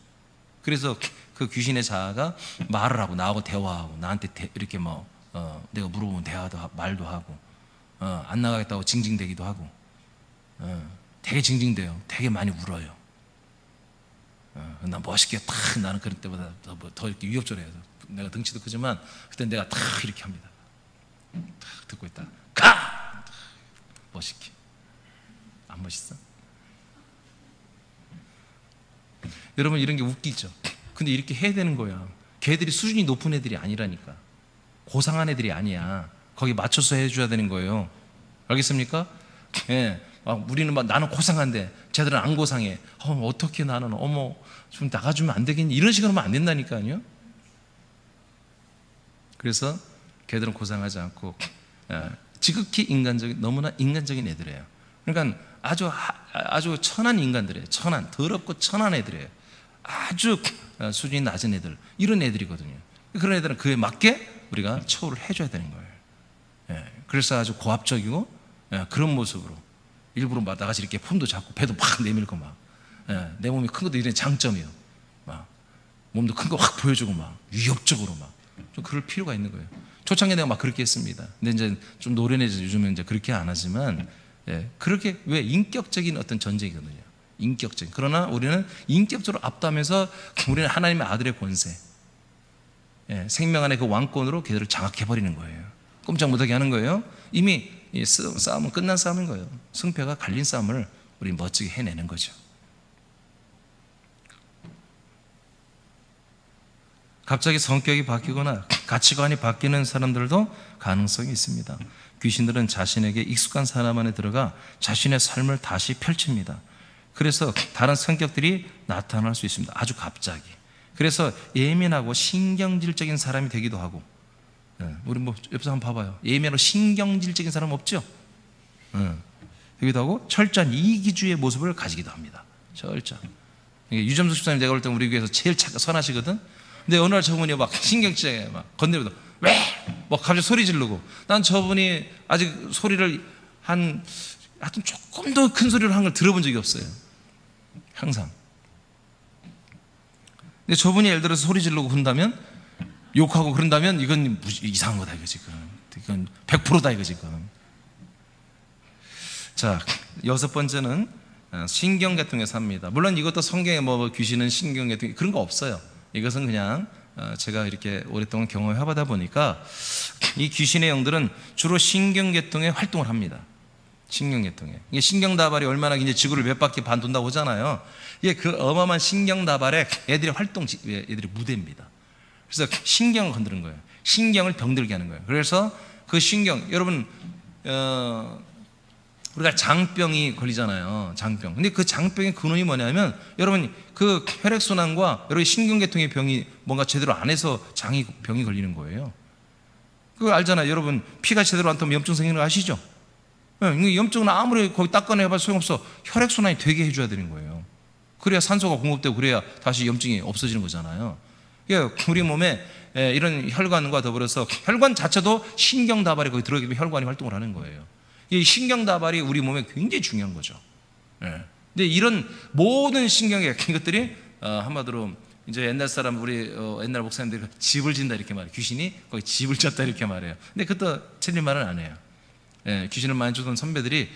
그래서 그 귀신의 자아가 말을 하고 나하고 대화하고 나한테 이렇게 내가 물어보면 말도 하고 안 나가겠다고 징징대기도 하고 되게 징징대요. 되게 많이 울어요. 나 멋있게 탁 나는 그럴 때보다 더 이렇게 위협적이에요. 내가 덩치도 크지만 그때 내가 탁 이렇게 합니다. 탁 듣고 있다. 가! 멋있게. 안 멋있어? 여러분 이런 게 웃기죠. 근데 이렇게 해야 되는 거야. 걔들이 수준이 높은 애들이 아니라니까. 고상한 애들이 아니야. 거기 맞춰서 해줘야 되는 거예요. 알겠습니까? 우리는 나는 고상한데 쟤들은 안 고상해. 어떻게 나는 좀 나가주면 안 되겠니? 이런 식으로 하면 안 된다니까요. 그래서 걔들은 고상하지 않고 지극히 너무나 인간적인 애들이에요. 그러니까 아주 천한 인간들이에요. 더럽고 천한 애들이에요. 아주 수준이 낮은 애들, 이런 애들이거든요. 그런 애들은 그에 맞게 우리가 처우를 해줘야 되는 거예요. 그래서 아주 고압적이고 그런 모습으로 일부러 막 나가서 이렇게 폼도 잡고 배도 막 내밀고 막 내 몸이 큰 것도 이런 장점이에요. 막 몸도 큰 거 확 보여주고 막 위협적으로 막 좀 그럴 필요가 있는 거예요. 초창기에 내가 막 그렇게 했습니다. 근데 이제 좀 노련해져서 요즘은 이제 그렇게 안 하지만 그렇게 왜 인격적인 어떤 전쟁이거든요. 인격적인. 그러나 우리는 인격적으로 압도하면서 우리는 하나님의 아들의 권세, 생명 안에 그 왕권으로 걔들을 장악해버리는 거예요. 꼼짝 못하게 하는 거예요. 이미 싸움은 끝난 싸움인 거예요. 승패가 갈린 싸움을 우리 멋지게 해내는 거죠. 갑자기 성격이 바뀌거나 가치관이 바뀌는 사람들도 가능성이 있습니다. 귀신들은 자신에게 익숙한 사람 안에 들어가 자신의 삶을 다시 펼칩니다. 그래서 다른 성격들이 나타날 수 있습니다. 아주 갑자기. 그래서 예민하고 신경질적인 사람이 되기도 하고, 우리 뭐 옆에서 한번 봐봐요. 예민하고 신경질적인 사람 없죠? 되기도 하고 철저한 이기주의 모습을 가지기도 합니다. 철저. 유점숙 집사님 내가 볼 때 우리 교회에서 제일 선하시거든. 근데 어느 날 저분이 막 신경질에 막 건드리고 왜? 막 갑자기 소리 지르고, 난 저분이 아직 소리를 하여튼 조금 더 큰 소리를 한 걸 들어본 적이 없어요. 항상. 근데 저분이 예를 들어서 소리 지르고 그런다면, 욕하고 그런다면 이건 이상한 거다 이거 지금. 이건 100%다 이거 지금. 자, 6번째는 신경계통에 삽니다. 물론 이것도 성경에 뭐 귀신은 신경계통 그런 거 없어요. 이것은 그냥 제가 이렇게 오랫동안 경험해보다 보니까 이 귀신의 영들은 주로 신경계통에 활동을 합니다. 신경계통에. 이게 신경다발이 얼마나 이제 지구를 몇 바퀴 반 돈다고 하잖아요. 이게 그 어마어마한 신경다발에 애들의 애들의 무대입니다. 그래서 신경을 건드는 거예요. 신경을 병들게 하는 거예요. 그래서 그 신경, 여러분, 우리가 장병이 걸리잖아요. 장병. 근데 그 장병의 근원이 뭐냐면, 여러분, 그 혈액순환과 여러분 신경계통의 병이 뭔가 제대로 안 해서 병이 걸리는 거예요. 그거 알잖아요. 여러분, 피가 제대로 안 통하면 염증 생기는 거 아시죠? 염증은 아무리 거기 닦아내봐도 소용없어. 혈액순환이 되게 해줘야 되는 거예요. 그래야 산소가 공급되고 그래야 다시 염증이 없어지는 거잖아요. 우리 몸에 이런 혈관과 더불어서 혈관 자체도 신경다발이 거기 들어가기 때문에 혈관이 활동을 하는 거예요. 이 신경다발이 우리 몸에 굉장히 중요한 거죠. 근데 이런 모든 신경의 이것들이 한마디로 이제 옛날 사람 우리 옛날 목사님들이 집을 진다 이렇게 말해요. 귀신이 거기 집을 졌다 이렇게 말해요. 근데 그것도 틀린 말은 안 해요. 귀신을 많이 쫓던 선배들이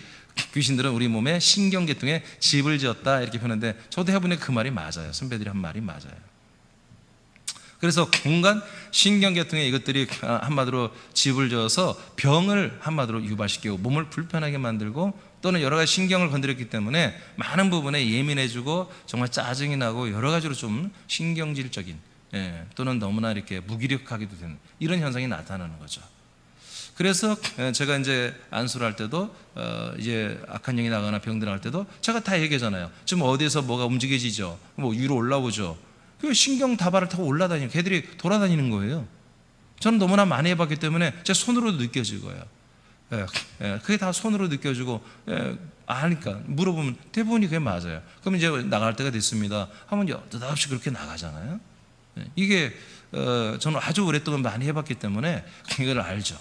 귀신들은 우리 몸에 신경계통에 집을 지었다 이렇게 표현하는데, 저도 해보니 그 말이 맞아요. 선배들이 한 말이 맞아요. 그래서 온갖 신경계통에 이것들이 한마디로 집을 지어서 병을 한마디로 유발시키고 몸을 불편하게 만들고, 또는 여러 가지 신경을 건드렸기 때문에 많은 부분에 예민해지고 정말 짜증이 나고 여러 가지로 좀 신경질적인, 또는 너무나 이렇게 무기력하기도 되는 이런 현상이 나타나는 거죠. 그래서 제가 이제 안수를 할 때도 이제 악한 영이 나거나 병들 나갈 때도 제가 다 얘기하잖아요. 지금 어디에서 뭐가 움직여지죠? 뭐 위로 올라오죠. 그 신경 다발을 타고 올라다니는, 걔들이 돌아다니는 거예요. 저는 너무나 많이 해봤기 때문에 제 손으로도 느껴지고요. 그게 다 손으로 느껴지고, 아니까 물어보면 대부분이 그게 맞아요. 그럼 이제 나갈 때가 됐습니다 하면 느닷없이 그렇게 나가잖아요. 이게 저는 아주 오랫동안 많이 해봤기 때문에 이걸 알죠.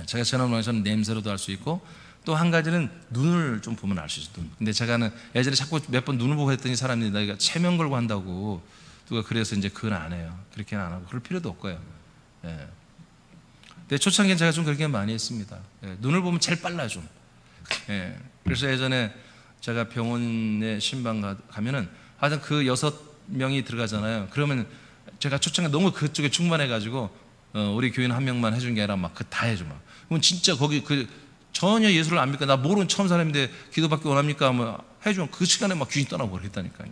제가 전화번호에서는 냄새로도 알 수 있고, 또 한 가지는 눈을 좀 보면 알 수 있어요. 눈. 근데 제가는 예전에 자꾸 몇 번 눈을 보고 했더니 사람들이 내가 체면 걸고 한다고 누가 그래서 이제 그건 안 해요. 그렇게는 안 하고 그럴 필요도 없고요. 근데 초창기엔 제가 좀 그렇게 많이 했습니다. 눈을 보면 제일 빨라 좀. 그래서 예전에 제가 병원에 신방 가면은 하여튼 그 6명이 들어가잖아요. 그러면 제가 초창기에 너무 그쪽에 충만해가지고 우리 교인 한 명만 해준 게 아니라 막 그 다 해줘 막. 그럼 진짜 거기 전혀 예수를 안 믿고 나 모르는 처음 사람인데 기도받기 원합니까? 하면 해주면 그 시간에 막 귀신 떠나고 그랬다니까요.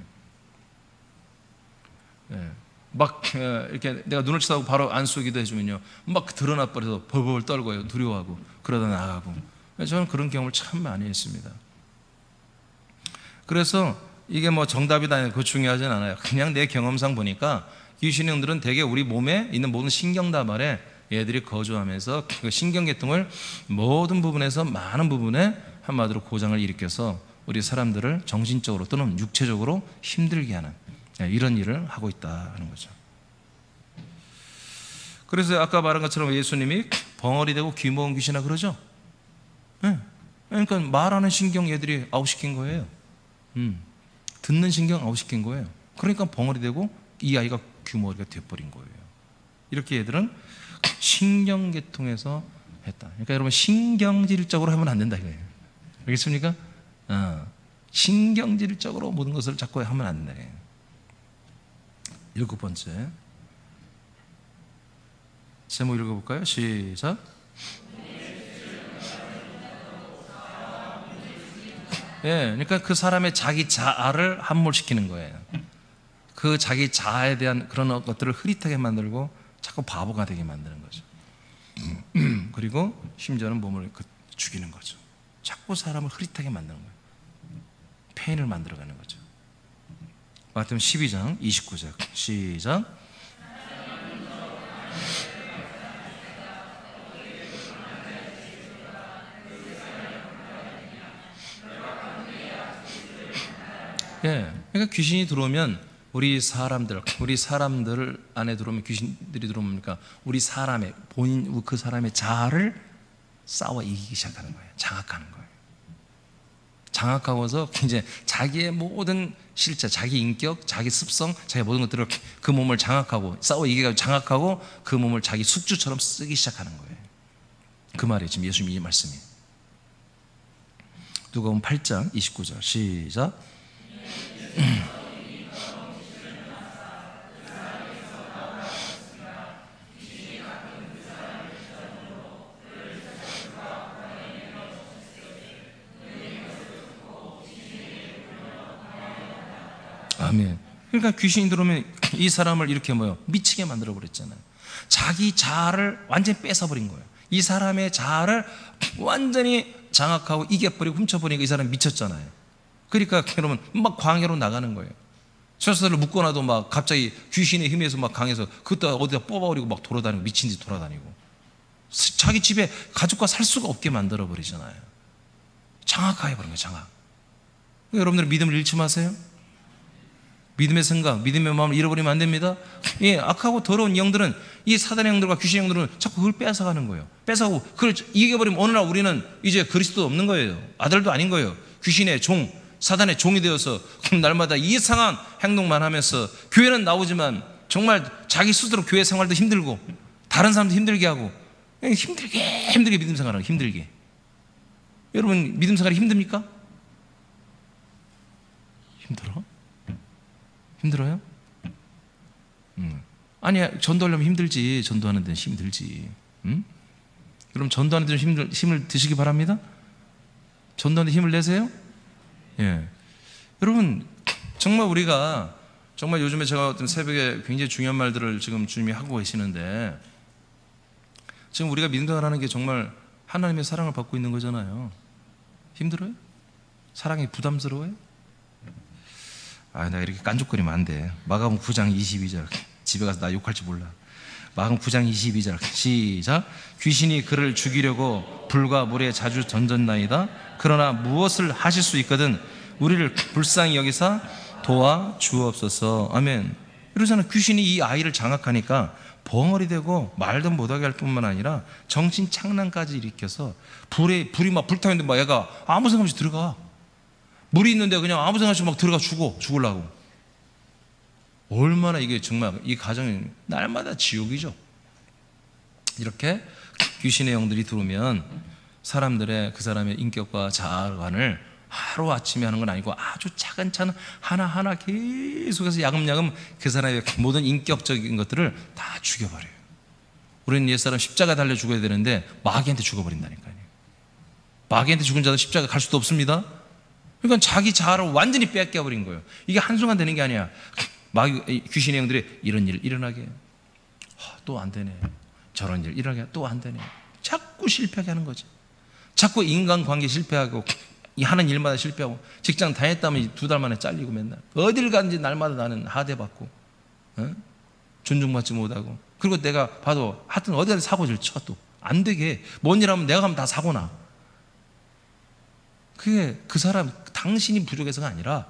막 이렇게 내가 눈을 쳐다보고 바로 안수기도 해주면요, 막 드러나 버려서 벌벌 떨고요, 두려워하고 그러다 나가고. 저는 그런 경험을 참 많이 했습니다. 그래서 이게 뭐 정답이다 그거 중요하진 않아요. 그냥 내 경험상 보니까 귀신형들은 대개 우리 몸에 있는 모든 신경다발에 얘들이 거주하면서 그 신경계통을 모든 부분에서 많은 부분에 한마디로 고장을 일으켜서 우리 사람들을 정신적으로 또는 육체적으로 힘들게 하는 이런 일을 하고 있다 하는 거죠. 그래서 아까 말한 것처럼 예수님이 벙어리 되고 귀 먹은 귀신아 그러죠. 그러니까 말하는 신경 얘들이 아웃시킨 거예요. 듣는 신경 아웃시킨 거예요. 그러니까 벙어리 되고 이 아이가 귀머리가 돼버린 거예요. 이렇게 얘들은 신경계통에서 했다. 그러니까 여러분 신경질적으로 하면 안 된다 이거예요. 알겠습니까? 신경질적으로 모든 것을 자꾸 하면 안 돼. 7번째 제목 읽어볼까요? 시작. 그러니까 그 사람의 자기 자아를 함몰시키는 거예요. 그 자기 자아에 대한 그런 것들을 흐릿하게 만들고 자꾸 바보가 되게 만드는 거죠. 그리고 심지어는 몸을 죽이는 거죠. 자꾸 사람을 흐릿하게 만드는 거예요. 페인을 만들어가는 거죠. 마태복음 12장 29절 시작. 그러니까 귀신이 들어오면 우리 사람들 안에 들어오면 귀신들이 들어오니까 우리 사람의 본인 그 사람의 자아를 싸워 이기기 시작하는 거예요. 장악하는 거예요. 장악하고서 이제 자기의 모든 실체, 자기 인격, 자기 습성, 자기 모든 것들을 그 몸을 장악하고 싸워 이기고 장악하고 그 몸을 자기 숙주처럼 쓰기 시작하는 거예요. 그 말이 지금 예수님의 말씀이에요. 누가복음 8장 29절 시작. 아멘. 그러니까 귀신이 들어오면 이 사람을 이렇게 미치게 만들어 버렸잖아요. 자기 자아를 완전히 뺏어버린 거예요. 이 사람의 자아를 완전히 장악하고 이겨버리고 훔쳐버리니까 이 사람이 미쳤잖아요. 그러니까 여러분 막 광야로 나가는 거예요. 철사를 묶어놔도 막 갑자기 귀신의 힘에서 막 강해서 그때 어디다 뽑아버리고 막 돌아다니고 미친 듯이 돌아다니고 자기 집에 가족과 살 수가 없게 만들어 버리잖아요. 장악해 버린 거예요. 장악. 여러분들 믿음을 잃지 마세요. 믿음의 생각, 믿음의 마음을 잃어버리면 안 됩니다. 악하고 더러운 영들은 이 사단의 영들과 귀신의 영들은 자꾸 그걸 뺏어가는 거예요. 뺏어가고 그걸 이겨버리면 어느 날 우리는 이제 그리스도 없는 거예요. 아들도 아닌 거예요. 귀신의 종, 사단의 종이 되어서 날마다 이상한 행동만 하면서 교회는 나오지만 정말 자기 스스로 교회 생활도 힘들고 다른 사람도 힘들게 하고 힘들게 믿음 생활하고 힘들게. 여러분 믿음 생활이 힘듭니까? 힘들어? 힘들어요? 아니야, 전도하려면 힘들지. 전도하는 데는 힘이 들지. 그럼 전도하는 데는 힘을 드시기 바랍니다. 전도하는 데 힘을 내세요. 여러분 정말 우리가 정말 요즘에 제가 어떤 새벽에 굉장히 중요한 말들을 지금 주님이 하고 계시는데 지금 우리가 믿음생활하는 게 정말 하나님의 사랑을 받고 있는 거잖아요. 힘들어요? 사랑이 부담스러워요? 내가 이렇게 깐족거리면 안 돼. 마가복음 9장 22절 집에 가서 나 욕할지 몰라. 마가복음 9장 22절 시작. 귀신이 그를 죽이려고 불과 물에 자주 던졌나이다. 그러나 무엇을 하실 수 있거든 우리를 불쌍히 여기사 도와 주옵소서. 아멘. 이러잖아. 귀신이 이 아이를 장악하니까 벙어리 되고 말도 못하게 할 뿐만 아니라 정신 착란까지 일으켜서 불이 막 불타는데 막 얘가 아무 생각 없이 들어가. 물이 있는데 그냥 아무 생각 없이 막 들어가 죽으려고. 얼마나 이게 정말 이 가정이 날마다 지옥이죠. 이렇게 귀신의 영들이 들어오면 사람들의 그 사람의 인격과 자아관을 하루아침에 하는 건 아니고 아주 차근차근 하나하나 계속해서 야금야금 그 사람의 모든 인격적인 것들을 다 죽여버려요. 우리는 옛사람 십자가 달려 죽어야 되는데 마귀한테 죽어버린다니까요. 마귀한테 죽은 자도 십자가 갈 수도 없습니다. 그러니까 자기 자아를 완전히 뺏겨버린 거예요. 이게 한순간 되는 게 아니야. 마귀, 귀신의 영들이 이런 일 일어나게 또 안 되네. 저런 일 일어나게 또 안 되네. 자꾸 실패하게 하는 거지. 자꾸 인간관계 실패하고 하는 일마다 실패하고 직장 다녔다면 2달 만에 잘리고 맨날 어딜 가든지 날마다 나는 하대받고 존중받지 못하고 그리고 내가 봐도 하여튼 어디 가서 사고를 쳐 또 안 되게 뭔 일 하면 내가 하면 다 사고나. 그게 그 사람 당신이 부족해서가 아니라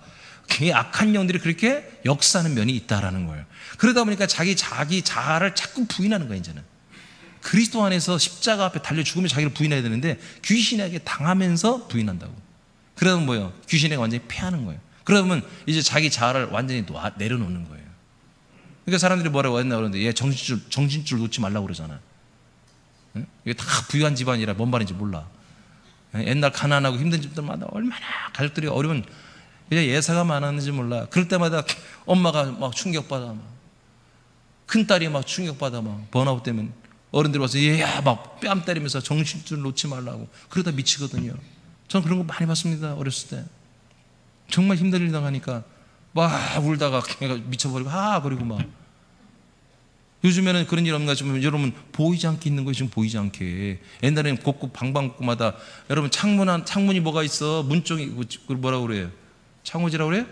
그 악한 영들이 그렇게 역사하는 면이 있다라는 거예요. 그러다 보니까 자기 자아를 자꾸 부인하는 거예요. 이제는 그리스도 안에서 십자가 앞에 달려 죽으면 자기를 부인해야 되는데 귀신에게 당하면서 부인한다고. 그러면 뭐예요? 귀신에게 완전히 패하는 거예요. 그러면 이제 자기 자아를 완전히 내려놓는 거예요. 그러니까 사람들이 뭐라고 했나 그러는데 얘 정신줄 놓지 말라고 그러잖아. 응? 이게 다 부유한 집안이라 뭔 말인지 몰라. 옛날 가난하고 힘든 집들마다 얼마나 가족들이 어려운 예사가 많았는지 몰라. 그럴 때마다 엄마가 막 충격받아, 큰딸이 막 충격받아, 막 번아웃 때문에 어른들이 와서 얘야 막 뺨 때리면서 정신줄 놓지 말라고 그러다 미치거든요. 저는 그런 거 많이 봤습니다. 어렸을 때 정말 힘든 일 당하니까 막 울다가 걔가 미쳐버리고 그리고 막 요즘에는 그런 일 없나 좀 여러분 보이지 않게 있는 거예요. 지금 보이지 않게. 옛날에는 곳곳 방방곡곡마다 여러분 창문이 뭐가 있어? 문 쪽이 뭐라고 그래요? 창호지라고 그래요?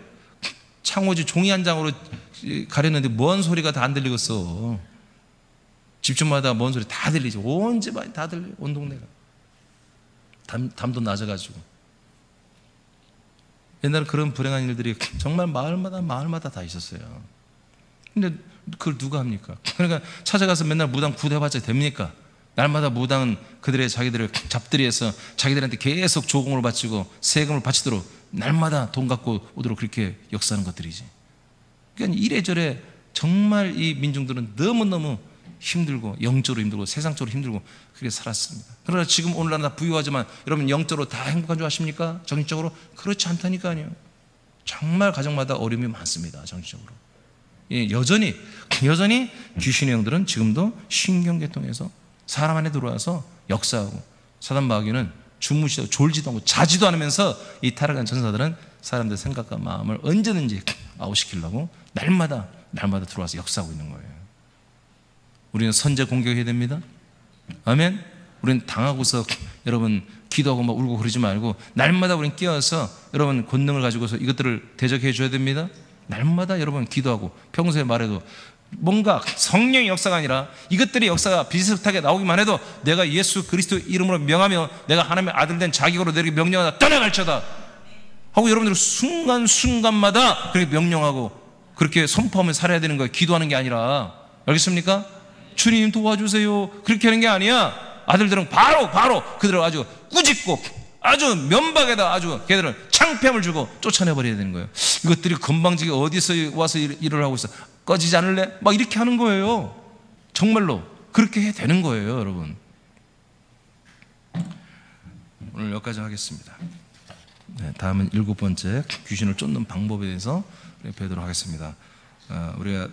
창호지 종이 한 장으로 가렸는데 뭔 소리가 다 안 들리겠어. 집집마다 뭔 소리 다 들리지. 온 집안이 다 들려요. 온 동네가. 담도 낮아가지고. 옛날에 그런 불행한 일들이 정말 마을마다 다 있었어요. 근데 그걸 누가 합니까? 그러니까 찾아가서 맨날 무당 구대받자 됩니까? 날마다 무당은 자기들을 잡들이해서 자기들한테 계속 조공을 바치고 세금을 바치도록 날마다 돈 갖고 오도록 그렇게 역사하는 것들이지. 그러니까 이래저래 정말 이 민중들은 너무너무 힘들고 영적으로 힘들고 세상적으로 힘들고 그렇게 살았습니다. 그러나 지금 오늘날 다 부유하지만 여러분 영적으로 다 행복한 줄 아십니까? 정신적으로 그렇지 않다니까요. 정말 가정마다 어려움이 많습니다. 정신적으로. 여전히 귀신의 영들은 지금도 신경계통에서 사람 안에 들어와서 역사하고 사단 마귀는 주무시도 졸지도 않고 자지도 않으면서 이 타락한 전사들은 사람들의 생각과 마음을 언제든지 아웃시키려고 날마다 들어와서 역사하고 있는 거예요. 우리는 선제 공격해야 됩니다. 아멘. 우리는 당하고서 여러분 기도하고 막 울고 그러지 말고 날마다 우리는 깨어서 여러분 권능을 가지고서 이것들을 대적해 줘야 됩니다. 날마다 여러분 기도하고 평소에 말해도 뭔가 성령의 역사가 아니라 이것들의 역사가 비슷하게 나오기만 해도 내가 예수 그리스도 이름으로 명하며 내가 하나님의 아들 된 자격으로 너에게 명령하다 떠나갈쳐다 하고 여러분들 순간순간마다 그렇게 명령하고 그렇게 선포하며 살아야 되는 거예요. 기도하는 게 아니라. 알겠습니까? 주님 도와주세요 그렇게 하는 게 아니야. 아들들은 바로 그들을 아주 꾸짖고 아주 면박에다 아주 걔들은 창피함을 주고 쫓아내버려야 되는 거예요. 이것들이 건방지게 어디서 와서 일을 하고 있어. 꺼지지 않을래? 막 이렇게 하는 거예요. 정말로 그렇게 해야 되는 거예요. 여러분 오늘 여기까지 하겠습니다. 다음은 7번째 귀신을 쫓는 방법에 대해서 배우도록 하겠습니다. 우리가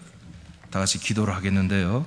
다 같이 기도를 하겠는데